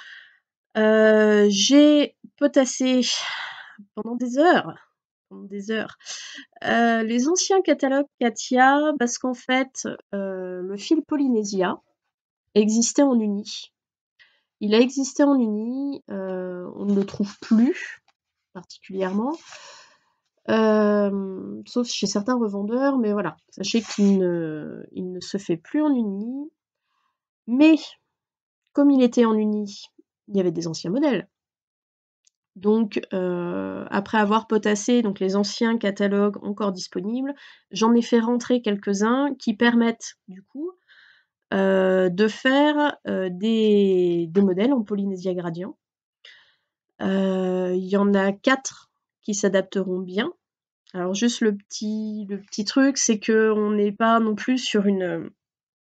J'ai potassé pendant des heures, les anciens catalogues Katia parce qu'en fait, le fil Polynésia existait en uni. Il a existé en uni, on ne le trouve plus particulièrement, sauf chez certains revendeurs, mais voilà. Sachez qu'il ne se fait plus en uni, mais comme il était en uni, il y avait des anciens modèles. Donc, après avoir potassé donc les anciens catalogues encore disponibles, j'en ai fait rentrer quelques-uns qui permettent du coup de faire des modèles en Polynésia gradient. Il y en a 4 qui s'adapteront bien. Alors juste le petit truc, c'est qu'on n'est pas non plus sur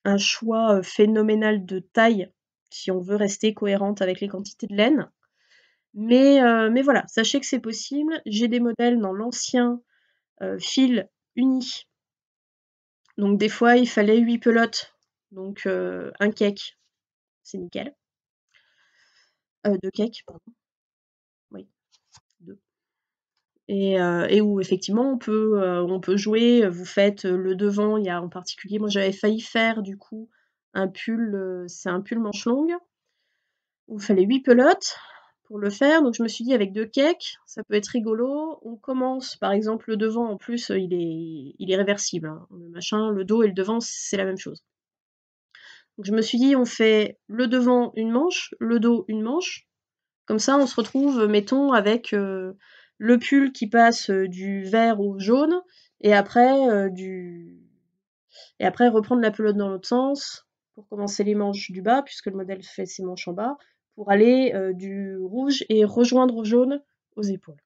un choix phénoménal de taille si on veut rester cohérente avec les quantités de laine. Mais voilà, sachez que c'est possible. J'ai des modèles dans l'ancien fil uni. Donc des fois, il fallait 8 pelotes. Donc un cake, c'est nickel. 2 cakes, pardon. Oui, 2. Et où effectivement on peut jouer, vous faites le devant, il y a en particulier, moi j'avais failli faire du coup un pull, c'est un pull manche longue, où il fallait 8 pelotes pour le faire, donc je me suis dit avec 2 cakes, ça peut être rigolo. On commence par exemple le devant, en plus il est réversible, hein, le machin, le dos et le devant c'est la même chose. Donc je me suis dit on fait le devant une manche, le dos une manche, comme ça on se retrouve mettons avec le pull qui passe du vert au jaune et après reprendre la pelote dans l'autre sens pour commencer les manches du bas puisque le modèle fait ses manches en bas pour aller du rouge et rejoindre au jaune aux épaules.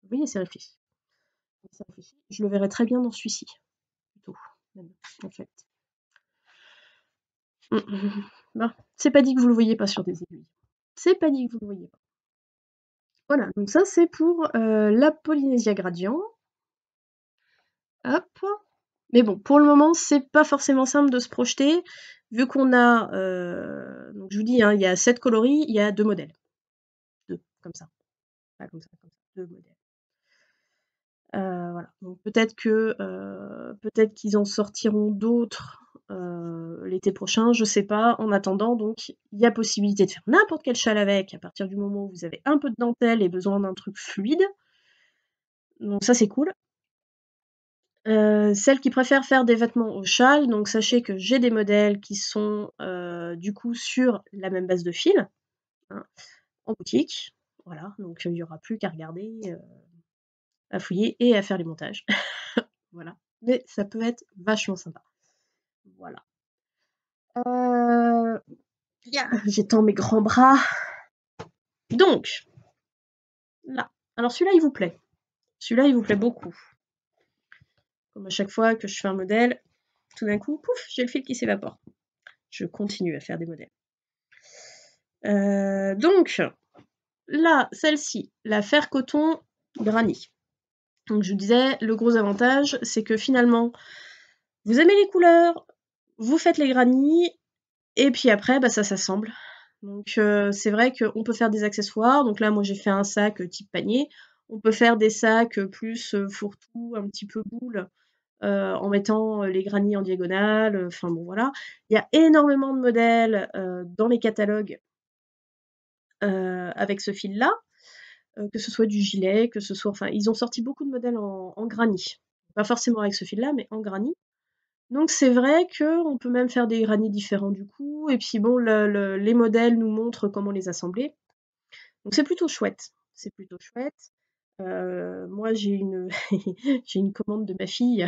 Vous voyez, c'est réfléchi. Je le verrai très bien dans celui-ci, plutôt, même, en fait. Bon, c'est pas dit que vous le voyez pas sur des aiguilles. C'est pas dit que vous le voyez pas. Voilà, donc ça c'est pour la Polynésia gradient. Hop. Mais bon, pour le moment, c'est pas forcément simple de se projeter, vu qu'on a, donc je vous dis, hein, il y a 7 coloris, il y a 2 modèles. 2, comme ça. Pas comme ça, 2 modèles. Voilà. Donc peut-être qu'ils en sortiront d'autres l'été prochain, je sais pas. En attendant, donc, il y a possibilité de faire n'importe quel châle avec, à partir du moment où vous avez un peu de dentelle et besoin d'un truc fluide. Donc ça, c'est cool. Celles qui préfèrent faire des vêtements au châle, donc sachez que j'ai des modèles qui sont du coup sur la même base de fil, hein, en boutique. Voilà, donc il n'y aura plus qu'à regarder, à fouiller et à faire les montages. Voilà. Mais ça peut être vachement sympa. Voilà. J'étends mes grands bras. Donc, là. Alors celui-là, il vous plaît. Celui-là, il vous plaît beaucoup. Comme à chaque fois que je fais un modèle, tout d'un coup, pouf, j'ai le fil qui s'évapore. Je continue à faire des modèles. Donc, là, celle-ci, la fer coton granny. Donc je vous disais, le gros avantage, c'est que finalement, vous aimez les couleurs, vous faites les granny, et puis après, bah, ça s'assemble. Donc c'est vrai qu'on peut faire des accessoires. Donc là, moi j'ai fait un sac type panier. On peut faire des sacs plus fourre-tout, un petit peu boule, en mettant les granny en diagonale. Enfin bon, voilà. Il y a énormément de modèles dans les catalogues avec ce fil-là. Que ce soit du gilet, que ce soit... Enfin, ils ont sorti beaucoup de modèles en granny. Pas forcément avec ce fil-là, mais en granny. Donc c'est vrai qu'on peut même faire des granny différents du coup. Et puis bon, les modèles nous montrent comment les assembler. Donc c'est plutôt chouette. C'est plutôt chouette. Moi j'ai une j'ai une commande de ma fille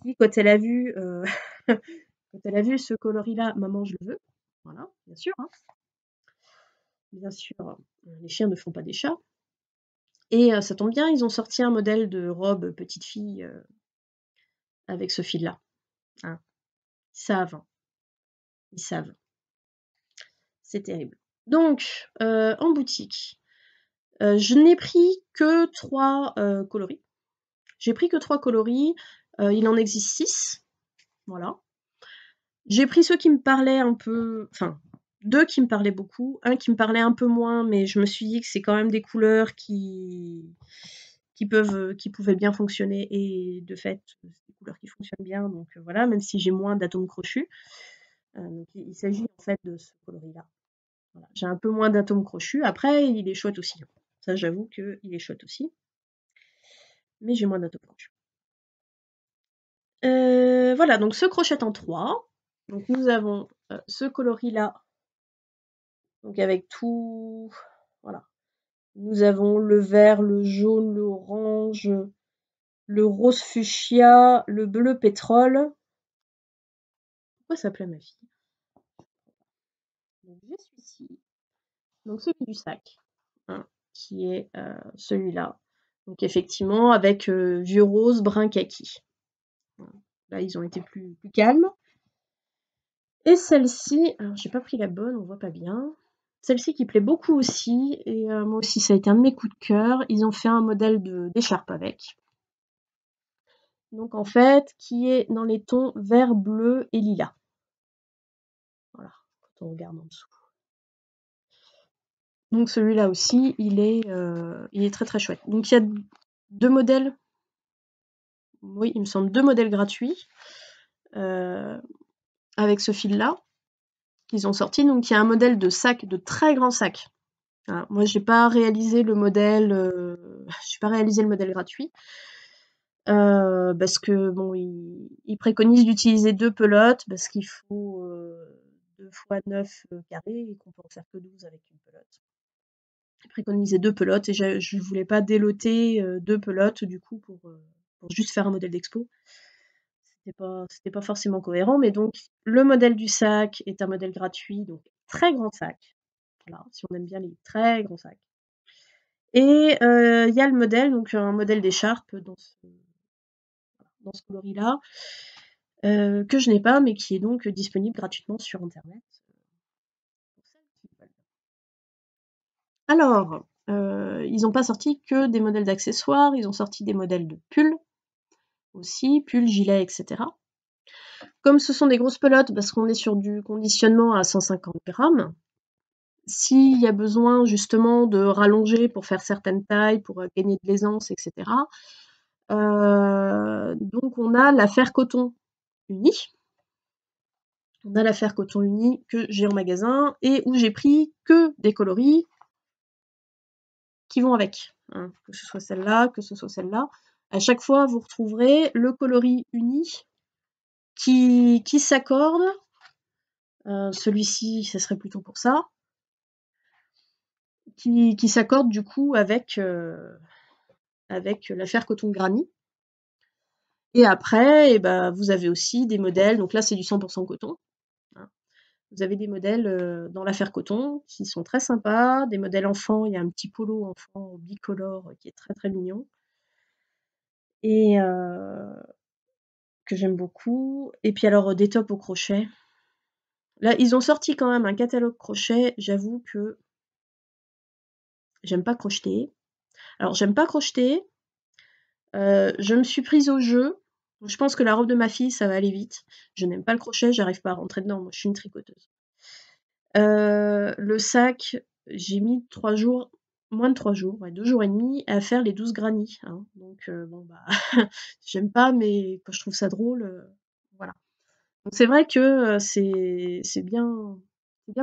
qui, quand elle a vu quand elle a vu ce coloris-là, maman je le veux. Voilà, bien sûr. Hein. Bien sûr, les chiens ne font pas des chats. Et ça tombe bien, ils ont sorti un modèle de robe petite fille avec ce fil-là. Hein. Ils savent. Ils savent. C'est terrible. Donc, en boutique, je n'ai pris que 3 coloris. J'ai pris que 3 coloris. Il en existe 6. Voilà. J'ai pris ceux qui me parlaient un peu... Enfin, 2 qui me parlaient beaucoup. Un qui me parlait un peu moins, mais je me suis dit que c'est quand même des couleurs qui pouvaient bien fonctionner. Et de fait, c'est des couleurs qui fonctionnent bien. Donc voilà, même si j'ai moins d'atomes crochus. Donc, il s'agit en fait de ce coloris-là. Voilà. J'ai un peu moins d'atomes crochus. Après, il est chouette aussi. Ça, j'avoue qu'il est chouette aussi. Mais j'ai moins d'atomes crochus. Voilà, donc ce crochet en 3. Donc nous avons ce coloris-là Donc avec tout voilà. Nous avons le vert, le jaune, le orange, le rose fuchsia, le bleu pétrole. Pourquoi ça plaît ma fille? Donc j'ai celui-ci. Donc celui du sac, hein, qui est celui-là. Donc effectivement avec vieux rose, brun kaki. Voilà. Là ils ont été plus calmes. Et celle-ci, alors j'ai pas pris la bonne, on voit pas bien. Celle-ci qui plaît beaucoup aussi, et moi aussi ça a été un de mes coups de cœur. Ils ont fait un modèle d'écharpe avec. Donc en fait, qui est dans les tons vert, bleu et lilas. Voilà, quand on regarde en dessous. Donc celui-là aussi, il est très très chouette. Donc il y a 2 modèles, oui, il me semble 2 modèles gratuits avec ce fil-là qu'ils ont sorti. Donc il y a un modèle de sac, de très grand sac. Voilà. Moi, j'ai pas réalisé le modèle gratuit parce que bon, ils préconisent d'utiliser 2 pelotes parce qu'il faut 2 fois 9 carrés et qu'on peut en faire que 12 avec une pelote. Ils préconisaient 2 pelotes et je voulais pas déloter 2 pelotes du coup pour juste faire un modèle d'expo. C'était pas forcément cohérent, mais donc le modèle du sac est un modèle gratuit, donc très grand sac. Voilà, si on aime bien les très grands sacs. Et il y a le modèle, donc un modèle d'écharpe dans ce coloris-là, que je n'ai pas, mais qui est donc disponible gratuitement sur internet. Alors, ils n'ont pas sorti que des modèles d'accessoires, ils ont sorti des modèles de pulls aussi, pulls, gilets, etc. Comme ce sont des grosses pelotes, parce qu'on est sur du conditionnement à 150 grammes, s'il y a besoin justement de rallonger pour faire certaines tailles, pour gagner de l'aisance, etc. Donc on a l'affaire coton uni. On a l'affaire coton uni que j'ai en magasin et où j'ai pris que des coloris qui vont avec. Hein, que ce soit celle-là, que ce soit celle-là. À chaque fois, vous retrouverez le coloris uni qui s'accorde. Celui-ci, ce serait plutôt pour ça. Qui s'accorde du coup avec l'affaire coton granny. Et après, et ben, vous avez aussi des modèles, donc là c'est du 100% coton. Hein. Vous avez des modèles dans l'affaire coton qui sont très sympas, des modèles enfants, il y a un petit polo enfant bicolore qui est très très mignon. Et que j'aime beaucoup. Et puis alors des tops au crochet. Là, ils ont sorti quand même un catalogue crochet, j'avoue que j'aime pas crocheter. Alors j'aime pas crocheter, je me suis prise au jeu. Je pense que la robe de ma fille, ça va aller vite. Je n'aime pas le crochet, j'arrive pas à rentrer dedans, moi je suis une tricoteuse. Le sac, j'ai mis 3 jours, moins de 3 jours, ouais, 2 jours et demi à faire les 12 granny, hein. Donc bon bah, j'aime pas, mais quand je trouve ça drôle, voilà. Donc c'est vrai que c'est bien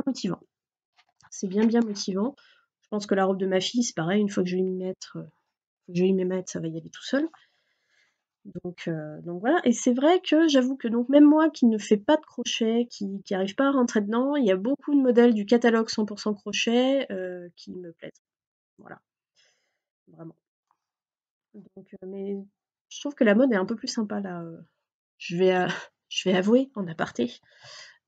motivant. C'est bien motivant. Je pense que la robe de ma fille, c'est pareil, une fois que je vais m'y mettre, ça va y aller tout seul. Donc voilà, et c'est vrai que j'avoue que donc même moi qui ne fais pas de crochet, qui arrive pas à rentrer dedans, il y a beaucoup de modèles du catalogue 100% crochet qui me plaisent. Voilà, vraiment. Donc, mais je trouve que la mode est un peu plus sympa là. Je vais, je vais avouer en aparté.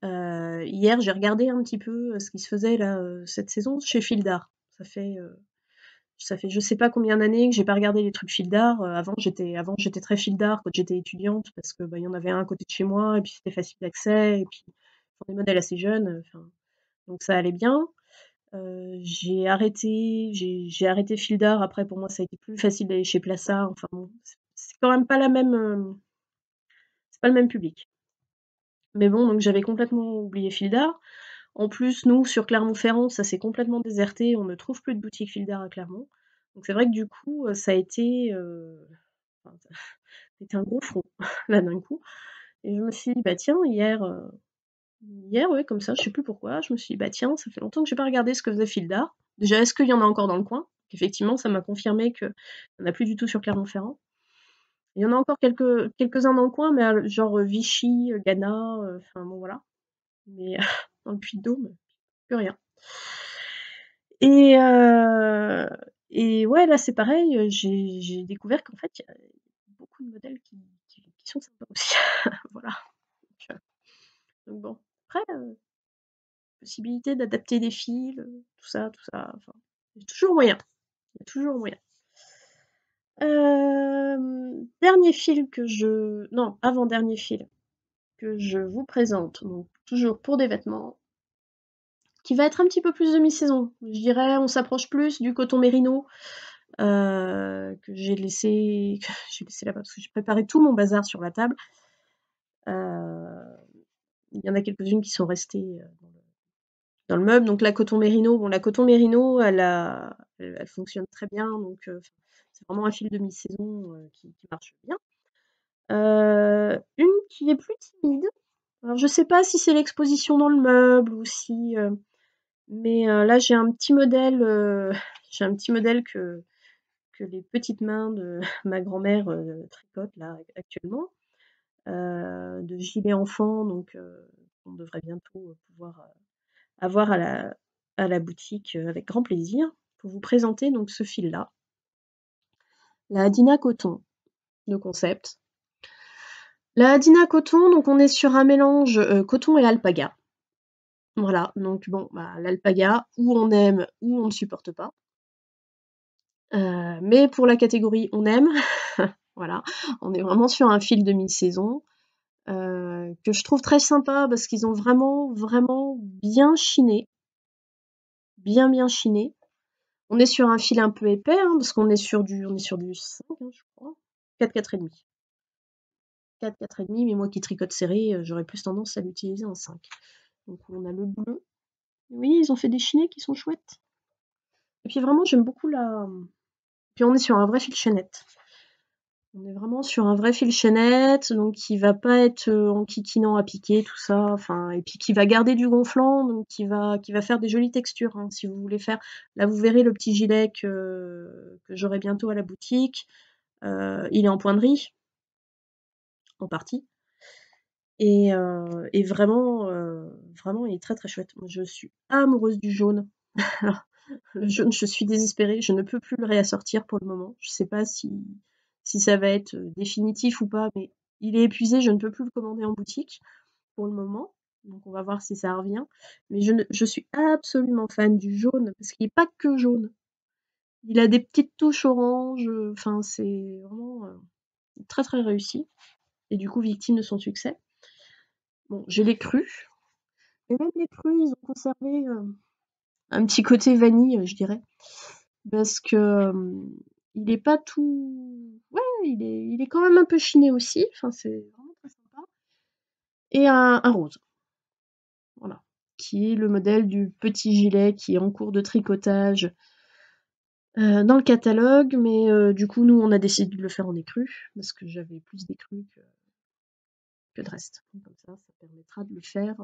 Hier, j'ai regardé un petit peu ce qui se faisait là cette saison chez Fildar. Ça fait je sais pas combien d'années que j'ai pas regardé les trucs fil d'art. Avant j'étais très fil d'art quand j'étais étudiante parce que bah, il y en avait un à côté de chez moi et puis c'était facile d'accès et puis pour des modèles assez jeunes, enfin donc ça allait bien. J'ai arrêté fil d'art. Après pour moi ça a été plus facile d'aller chez Plaça. Enfin bon, c'est quand même pas la même, c'est pas le même public. Mais bon, donc j'avais complètement oublié fil d'art. En plus, nous, sur Clermont-Ferrand, ça s'est complètement déserté, on ne trouve plus de boutique fil d'art à Clermont. Donc c'est vrai que du coup, ça a été, enfin, ça a été un gros front, là, d'un coup. Et je me suis dit: «Bah tiens, hier, ouais, comme ça, je sais plus pourquoi, je me suis dit: «Bah tiens, ça fait longtemps que j'ai pas regardé ce que faisait fil d'art». Déjà, est-ce qu'il y en a encore dans le coin? Effectivement, ça m'a confirmé qu'il y en a plus du tout sur Clermont-Ferrand. Il y en a encore quelques-uns dans le coin, mais genre, Vichy, Gannat, enfin bon, voilà. Mais dans le Puy-de-Dôme, plus rien. Et ouais, là, c'est pareil, j'ai découvert qu'en fait, il y a beaucoup de modèles qui sont sympas aussi. Voilà, donc bon. Après, possibilité d'adapter des fils, tout ça, enfin, il y a toujours moyen, il y a toujours moyen. Dernier fil que je non, avant-dernier fil que je vous présente, donc toujours pour des vêtements, qui va être un petit peu plus demi-saison. Je dirais, on s'approche plus du coton mérino, que j'ai laissé là-bas parce que j'ai préparé tout mon bazar sur la table. Il y en a quelques-unes qui sont restées, dans le meuble. Donc la coton mérino, bon, la coton mérino, elle fonctionne très bien, donc c'est vraiment un fil de mi-saison, qui marche bien. Une qui est plus timide. Alors je sais pas si c'est l'exposition dans le meuble ou si, mais là j'ai un petit modèle, j'ai un petit modèle que les petites mains de ma grand-mère, tricotent là actuellement, de gilet enfant, donc on devrait bientôt pouvoir, avoir à la boutique, avec grand plaisir, pour vous présenter donc ce fil-là. La Adina Coton, de Concept. La Adina Coton, donc on est sur un mélange, coton et alpaga. Voilà, donc bon, bah, l'alpaga, ou on aime ou on ne supporte pas. Mais pour la catégorie on aime, voilà, on est vraiment sur un fil de mi-saison, que je trouve très sympa parce qu'ils ont vraiment, vraiment bien chiné. Bien chiné. On est sur un fil un peu épais, hein, parce qu'on est sur du 5, hein, je crois. 4, 4,5. 4, 4,5, mais moi qui tricote serré, j'aurais plus tendance à l'utiliser en 5. Donc on a le bleu. Oui, ils ont fait des chinés qui sont chouettes. Et puis vraiment, j'aime beaucoup la. Puis on est sur un vrai fil chaînette. On est vraiment sur un vrai fil chaînette, donc qui va pas être enquiquinant à piquer, tout ça, enfin, et puis qui va garder du gonflant, donc qui va faire des jolies textures, hein, si vous voulez faire. Là, vous verrez le petit gilet que j'aurai bientôt à la boutique. Il est en point de riz, en partie. Et vraiment, vraiment, il est très très chouette. Moi, je suis amoureuse du jaune. Alors, le jaune, je suis désespérée, je ne peux plus le réassortir pour le moment. Je sais pas si ça va être définitif ou pas, mais il est épuisé, je ne peux plus le commander en boutique pour le moment. Donc on va voir si ça revient. Mais je suis absolument fan du jaune, parce qu'il n'est pas que jaune. Il a des petites touches orange, enfin c'est vraiment très très réussi. Et du coup victime de son succès. Bon, j'ai les crus. Et même les crus, ils ont conservé un petit côté vanille, je dirais. Parce que il est pas tout. Ouais, il est quand même un peu chiné aussi. Enfin, c'est vraiment très sympa. Et un rose. Voilà. Qui est le modèle du petit gilet qui est en cours de tricotage dans le catalogue. Mais du coup, nous, on a décidé de le faire en écru. Parce que j'avais plus d'écru que de reste. Comme ça permettra de le faire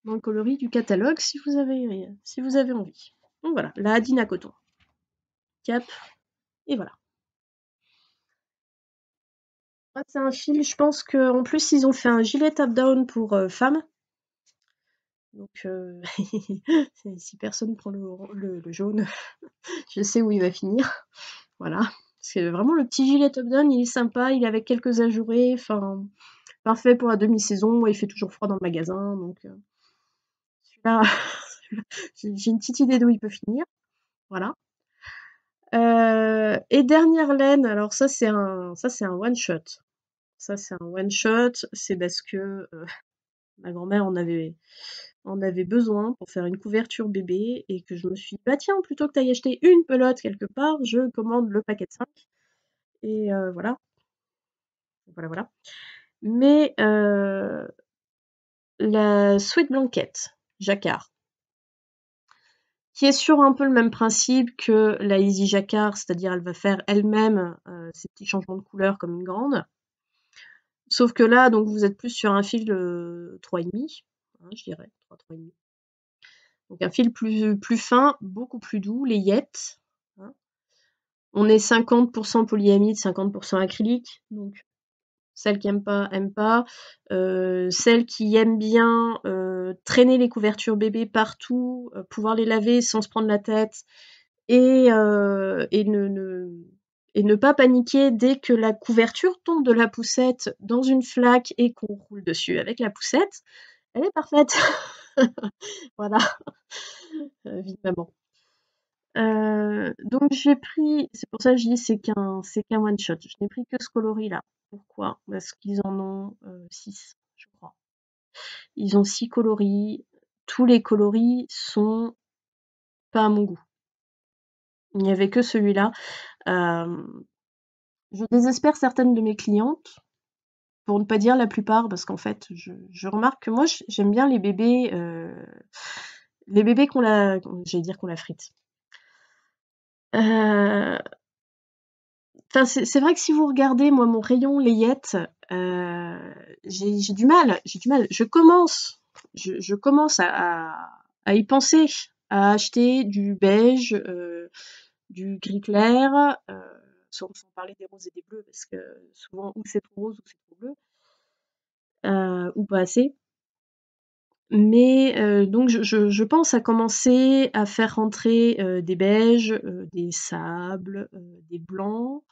dans le coloris du catalogue si vous avez envie. Donc voilà, la Adina Coton. Cap, et voilà. Ah, c'est un fil, je pense qu'en plus ils ont fait un gilet top-down pour femmes. Donc si personne prend le jaune, je sais où il va finir. Voilà. C'est vraiment le petit gilet top-down, il est sympa, il est avec quelques ajourés, enfin parfait pour la demi-saison, il fait toujours froid dans le magasin, donc celui-là, j'ai une petite idée d'où il peut finir. Voilà. Et dernière laine, alors ça c'est un one shot. Ça c'est un one shot, c'est parce que ma grand-mère en avait besoin pour faire une couverture bébé et que je me suis dit, bah tiens, plutôt que t'ailles acheter une pelote quelque part, je commande le paquet de 5. Et voilà. Voilà, voilà. Mais la Sweet Blanket Jacquard, qui est sur un peu le même principe que la Easy Jacquard, c'est-à-dire elle va faire elle-même ses petits changements de couleur comme une grande. Sauf que là, donc vous êtes plus sur un fil de 3,5, hein, je dirais, 3,5. Donc un fil plus fin, beaucoup plus doux, layette. Hein. On est 50% polyamide, 50% acrylique. Donc Celles qui aiment pas. Celles qui aiment bien traîner les couvertures bébés partout, pouvoir les laver sans se prendre la tête et ne pas paniquer dès que la couverture tombe de la poussette dans une flaque et qu'on roule dessus avec la poussette, elle est parfaite. Voilà, vie de maman. Donc j'ai pris, c'est pour ça que je dis c'est qu'un one shot. Je n'ai pris que ce coloris-là. Pourquoi? Parce qu'ils en ont 6, je crois. Ils ont 6 coloris. Tous les coloris sont pas à mon goût. Il n'y avait que celui-là. Je désespère certaines de mes clientes, pour ne pas dire la plupart, parce qu'en fait, je remarque que moi, j'aime bien les bébés j'allais dire qu'on la frite. Enfin, c'est vrai que si vous regardez, moi, mon rayon layette, j'ai du mal. Je commence à y penser, à acheter du beige, du gris clair, sans parler des roses et des bleus, parce que souvent, ou c'est trop rose ou c'est trop bleu, ou pas assez. Mais donc je pense à commencer à faire rentrer des beiges, des sables, des blancs,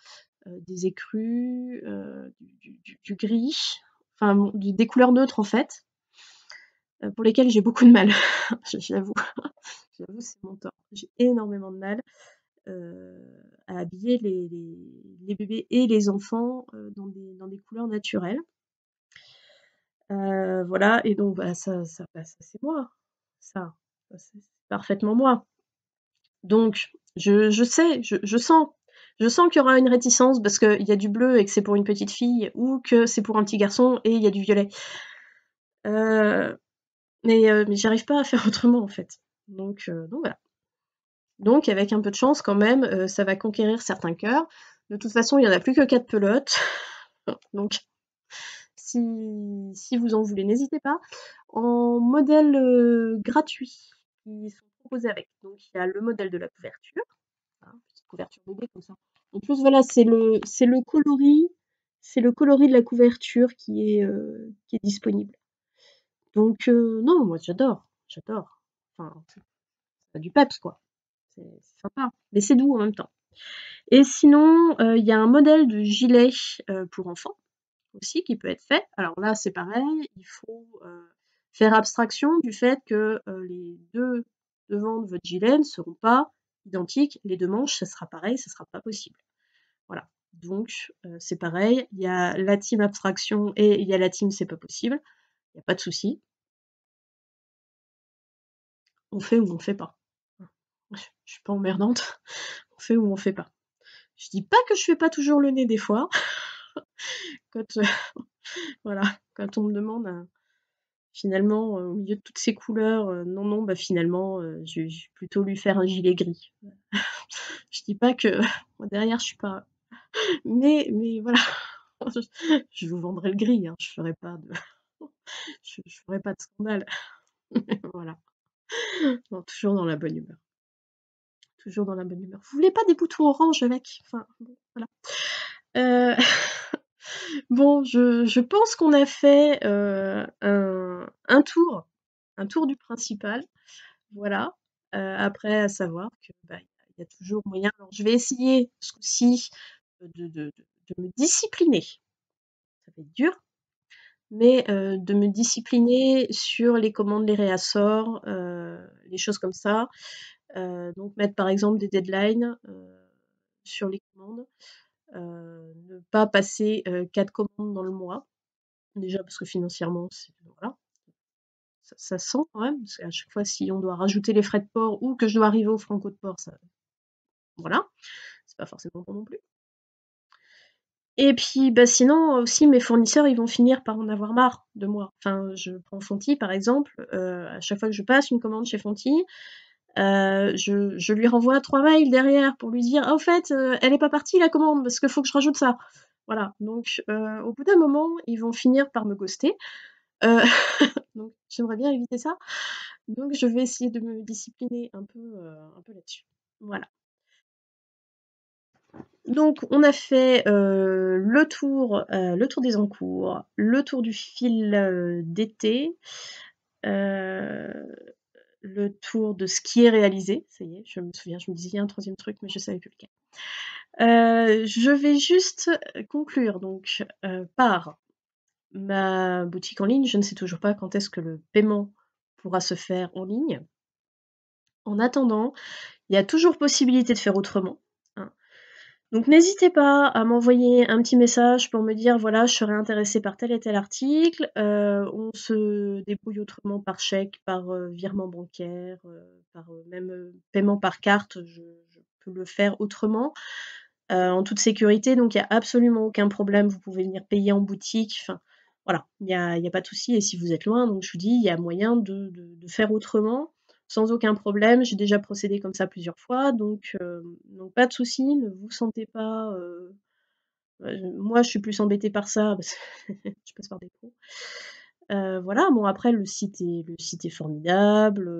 des écrus, du gris, enfin bon, des couleurs neutres en fait, pour lesquelles j'ai beaucoup de mal. J'avoue, j'avoue c'est mon tort. J'ai énormément de mal à habiller les bébés et les enfants dans des couleurs naturelles. Voilà, et donc bah, ça c'est moi, ça c'est parfaitement moi. Donc je sais, je sens qu'il y aura une réticence parce qu'il y a du bleu et que c'est pour une petite fille ou que c'est pour un petit garçon et il y a du violet. Mais j'arrive pas à faire autrement en fait. Donc voilà. Donc avec un peu de chance quand même, ça va conquérir certains cœurs. De toute façon, il y en a plus que 4 pelotes. Donc si vous en voulez, n'hésitez pas. En modèle gratuit qui sont proposés avec. Donc il y a le modèle de la couverture, hein, petite couverture bébé comme ça. En plus voilà, c'est le coloris de la couverture qui est disponible. Donc non, moi j'adore. Enfin, ça a du peps quoi. C'est sympa, mais c'est doux en même temps. Et sinon, il y a un modèle de gilet pour enfants aussi qui peut être fait. Alors là, c'est pareil, il faut faire abstraction du fait que les deux devants de votre gilet ne seront pas identiques. Les deux manches, ça sera pareil, ça sera pas possible. Voilà. Donc, c'est pareil, il y a la team abstraction et il y a la team c'est pas possible. Il n'y a pas de souci. On fait ou on fait pas. Je suis pas emmerdante. On fait ou on fait pas. Je dis pas que je fais pas toujours le nez des fois. Quand, voilà, quand on me demande finalement, au milieu de toutes ces couleurs, non, non, bah finalement, je vais plutôt lui faire un gilet gris. Je dis pas que moi derrière je suis pas. Mais voilà, je vous vendrai le gris, hein, je ferai pas de scandale. Voilà. Non, toujours dans la bonne humeur. Toujours dans la bonne humeur. Vous voulez pas des boutons orange avec? Enfin, bon, voilà. Euh, Bon, je pense qu'on a fait un tour du principal. Voilà. Après, à savoir que bah, il y a toujours moyen. Alors, je vais essayer ce coup-ci de me discipliner. Ça va être dur, mais de me discipliner sur les commandes, les réassorts, les choses comme ça. Donc, mettre par exemple des deadlines sur les commandes. Ne pas passer 4 commandes dans le mois. Déjà parce que financièrement, voilà, ça sent quand même, parce qu'à chaque fois, si on doit rajouter les frais de port ou que je dois arriver au franco de port, ça, voilà, c'est pas forcément bon non plus. Et puis, bah, sinon, aussi, mes fournisseurs, ils vont finir par en avoir marre de moi. Enfin, je prends Fonty, par exemple, à chaque fois que je passe une commande chez Fonty, je lui renvoie 3 mails derrière pour lui dire: «Ah, au fait, elle est pas partie la commande, parce qu'il faut que je rajoute ça». Voilà, donc au bout d'un moment, ils vont finir par me ghoster. Heu, donc j'aimerais bien éviter ça. Donc je vais essayer de me discipliner un peu là-dessus. Voilà. Donc on a fait, le tour des encours, le tour du fil, d'été, heu, le tour de ce qui est réalisé. Ça y est, je me souviens, je me disais il y a un 3e truc, mais je savais plus lequel. Je vais juste, conclure donc, par ma boutique en ligne. Je ne sais toujours pas quand est-ce que le paiement pourra se faire en ligne. En attendant, il y a toujours possibilité de faire autrement, hein. Donc n'hésitez pas à m'envoyer un petit message pour me dire: «Voilà, je serais intéressée par tel et tel article, on se débrouille autrement par chèque, par, virement bancaire, par, même, paiement par carte, je peux le faire autrement, en toute sécurité, donc il y a absolument aucun problème. Vous pouvez venir payer en boutique, enfin, voilà, il y a pas de souci et si vous êtes loin, donc je vous dis, il y a moyen de faire autrement, sans aucun problème. J'ai déjà procédé comme ça plusieurs fois, donc pas de souci, ne vous sentez pas, moi, je suis plus embêtée par ça parce que je passe par des pros. Voilà, bon après le site est formidable,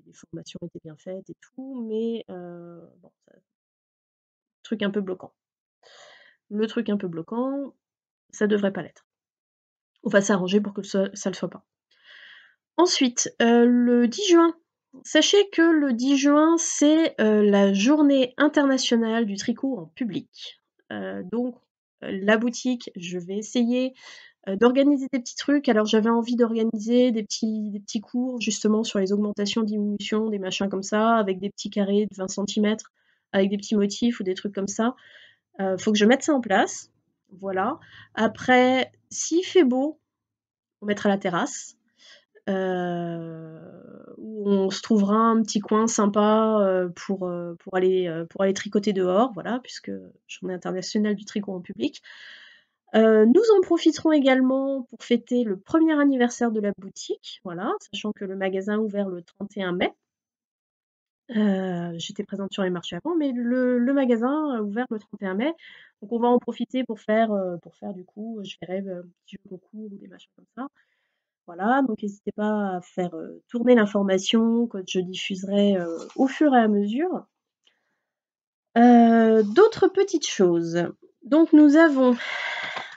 les formations étaient bien faites et tout, mais bon, truc un peu bloquant. Le truc un peu bloquant, ça devrait pas l'être. On va s'arranger pour que ça le soit pas. Ensuite, le 10 juin, sachez que le 10 juin, c'est, la journée internationale du tricot en public. Donc, la boutique, je vais essayer, d'organiser des petits trucs. Alors j'avais envie d'organiser des petits cours justement sur les augmentations, diminutions, des machins comme ça, avec des petits carrés de 20 centimètres, avec des petits motifs ou des trucs comme ça. Faut que je mette ça en place, voilà. Après, s'il fait beau, on mettra la terrasse, où on se trouvera un petit coin sympa, pour aller tricoter dehors, voilà, puisque Journée internationale du tricot en public. Nous en profiterons également pour fêter le 1er anniversaire de la boutique, voilà, sachant que le magasin a ouvert le 31 mai. J'étais présente sur les marchés avant, mais le magasin a ouvert le 31 mai, donc on va en profiter pour faire du coup, je verrai, petit jeu concours ou des machins comme ça. Voilà, donc n'hésitez pas à faire, tourner l'information que je diffuserai, au fur et à mesure. D'autres petites choses. Donc nous avons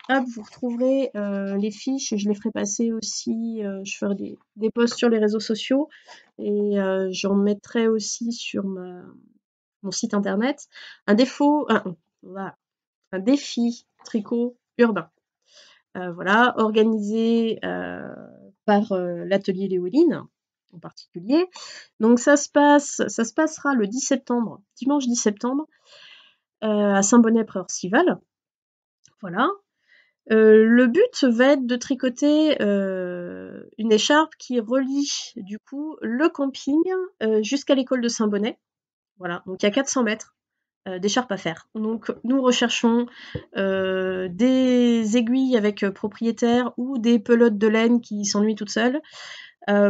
hop, vous retrouverez, les fiches, je les ferai passer aussi, je ferai des posts sur les réseaux sociaux et j'en mettrai aussi sur mon site internet. Voilà, un défi tricot urbain. Voilà, organisé, par, l'atelier Léoline, en particulier. Donc ça se passera le 10 septembre, dimanche 10 septembre, à Saint-Bonnet-près-Orcival. Voilà. Le but va être de tricoter, une écharpe qui relie, du coup, le camping, jusqu'à l'école de Saint-Bonnet. Voilà, donc il y a 400 mètres d'écharpe à faire. Donc nous recherchons des aiguilles avec propriétaire ou des pelotes de laine qui s'ennuient toutes seules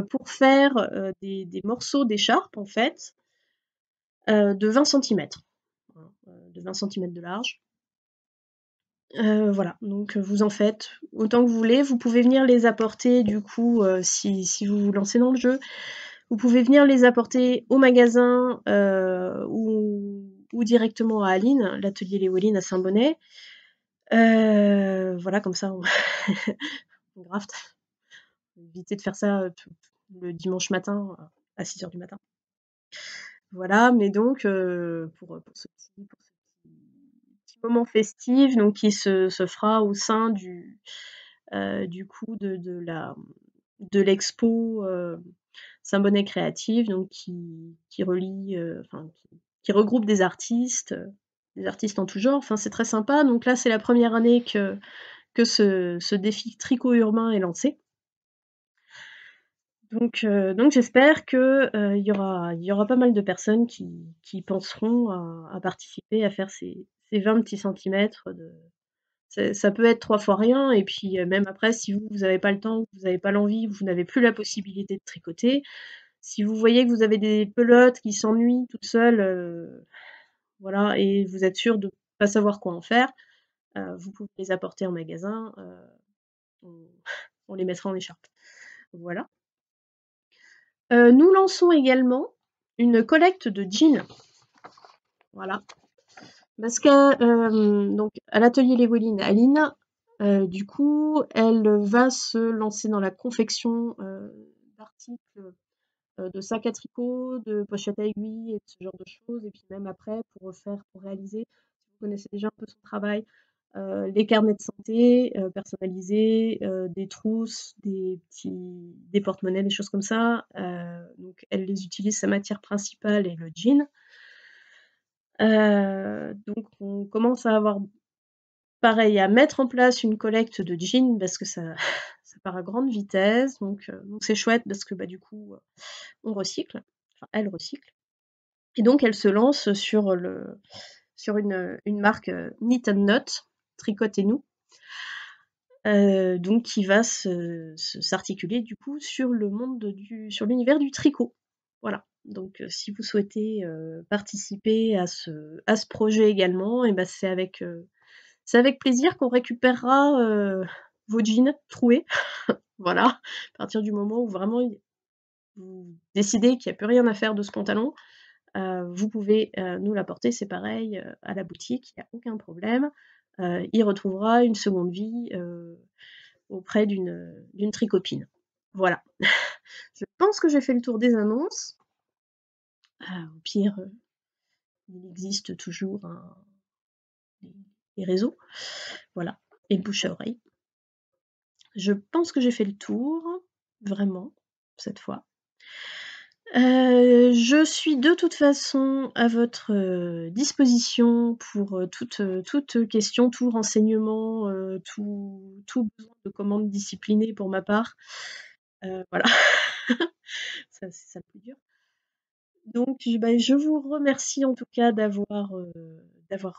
pour faire des morceaux d'écharpe en fait de 20 centimètres, de 20 centimètres de large. Voilà, donc vous en faites autant que vous voulez. Vous pouvez venir les apporter du coup si vous vous lancez dans le jeu. Vous pouvez venir les apporter au magasin ou directement à Aline, l'atelier Léoline à Saint-Bonnet. Voilà, comme ça, on graft. Éviter de faire ça le dimanche matin à 6 heures du matin. Voilà, mais donc pour ce petit moment festif, donc qui se fera au sein du coup de l'expo Saint-Bonnet Créative, donc qui relie, enfin qui regroupe des artistes en tout genre. Enfin, c'est très sympa. Donc là, c'est la première année que ce défi tricot urbain est lancé. Donc j'espère que il y aura pas mal de personnes qui penseront à participer, à faire ces 20 petits centimètres de ça peut être 3 fois rien et puis, même après si vous avez pas le temps, vous avez pas l'envie, vous n'avez plus la possibilité de tricoter, si vous voyez que vous avez des pelotes qui s'ennuient toutes seules, voilà et vous êtes sûr de pas savoir quoi en faire, vous pouvez les apporter en magasin, on on les mettra en écharpe. Voilà. Nous lançons également une collecte de jeans. Voilà. Parce que donc à l'atelier Léoline, Aline, du coup, elle va se lancer dans la confection d'articles, de sacs à tricot, de pochettes à aiguilles et de ce genre de choses. Et puis même après, pour réaliser, si vous connaissez déjà un peu son travail, les carnets de santé personnalisés, des trousses, des porte-monnaies, des choses comme ça. Donc elle les utilise, sa matière principale est le jean. Donc on commence à avoir pareil, à mettre en place une collecte de jeans parce que ça ça part à grande vitesse, donc c'est chouette parce que, bah, du coup, on recycle, enfin elle recycle et donc elle se lance sur une marque, Knit and Knot, Tricote et nous, donc qui va s'articuler du coup sur l'univers du tricot. Voilà, donc si vous souhaitez, participer à ce projet également et bah, c'est avec plaisir qu'on récupérera vos jeans troués. Voilà, à partir du moment où vraiment vous décidez qu'il n'y a plus rien à faire de ce pantalon, vous pouvez nous l'apporter, c'est pareil à la boutique, il n'y a aucun problème. Il retrouvera une seconde vie auprès d'une tricopine. Voilà. Je pense que j'ai fait le tour des annonces. Au pire, il existe toujours les réseaux, voilà, et le bouche à oreille. Je pense que j'ai fait le tour, vraiment, cette fois. Je suis de toute façon à votre disposition pour toute question, tout renseignement, tout besoin de commande disciplinée pour ma part. Voilà, ça c'est ça le plus dur. Donc bah, je vous remercie en tout cas d'avoir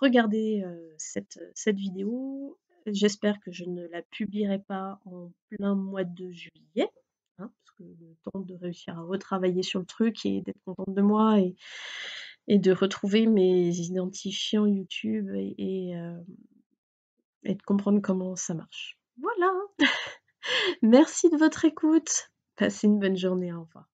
regardé cette vidéo. J'espère que je ne la publierai pas en plein mois de juillet, hein, parce que le temps de réussir à retravailler sur le truc et d'être contente de moi et de retrouver mes identifiants YouTube et de comprendre comment ça marche. Voilà, merci de votre écoute. Passez une bonne journée, au revoir.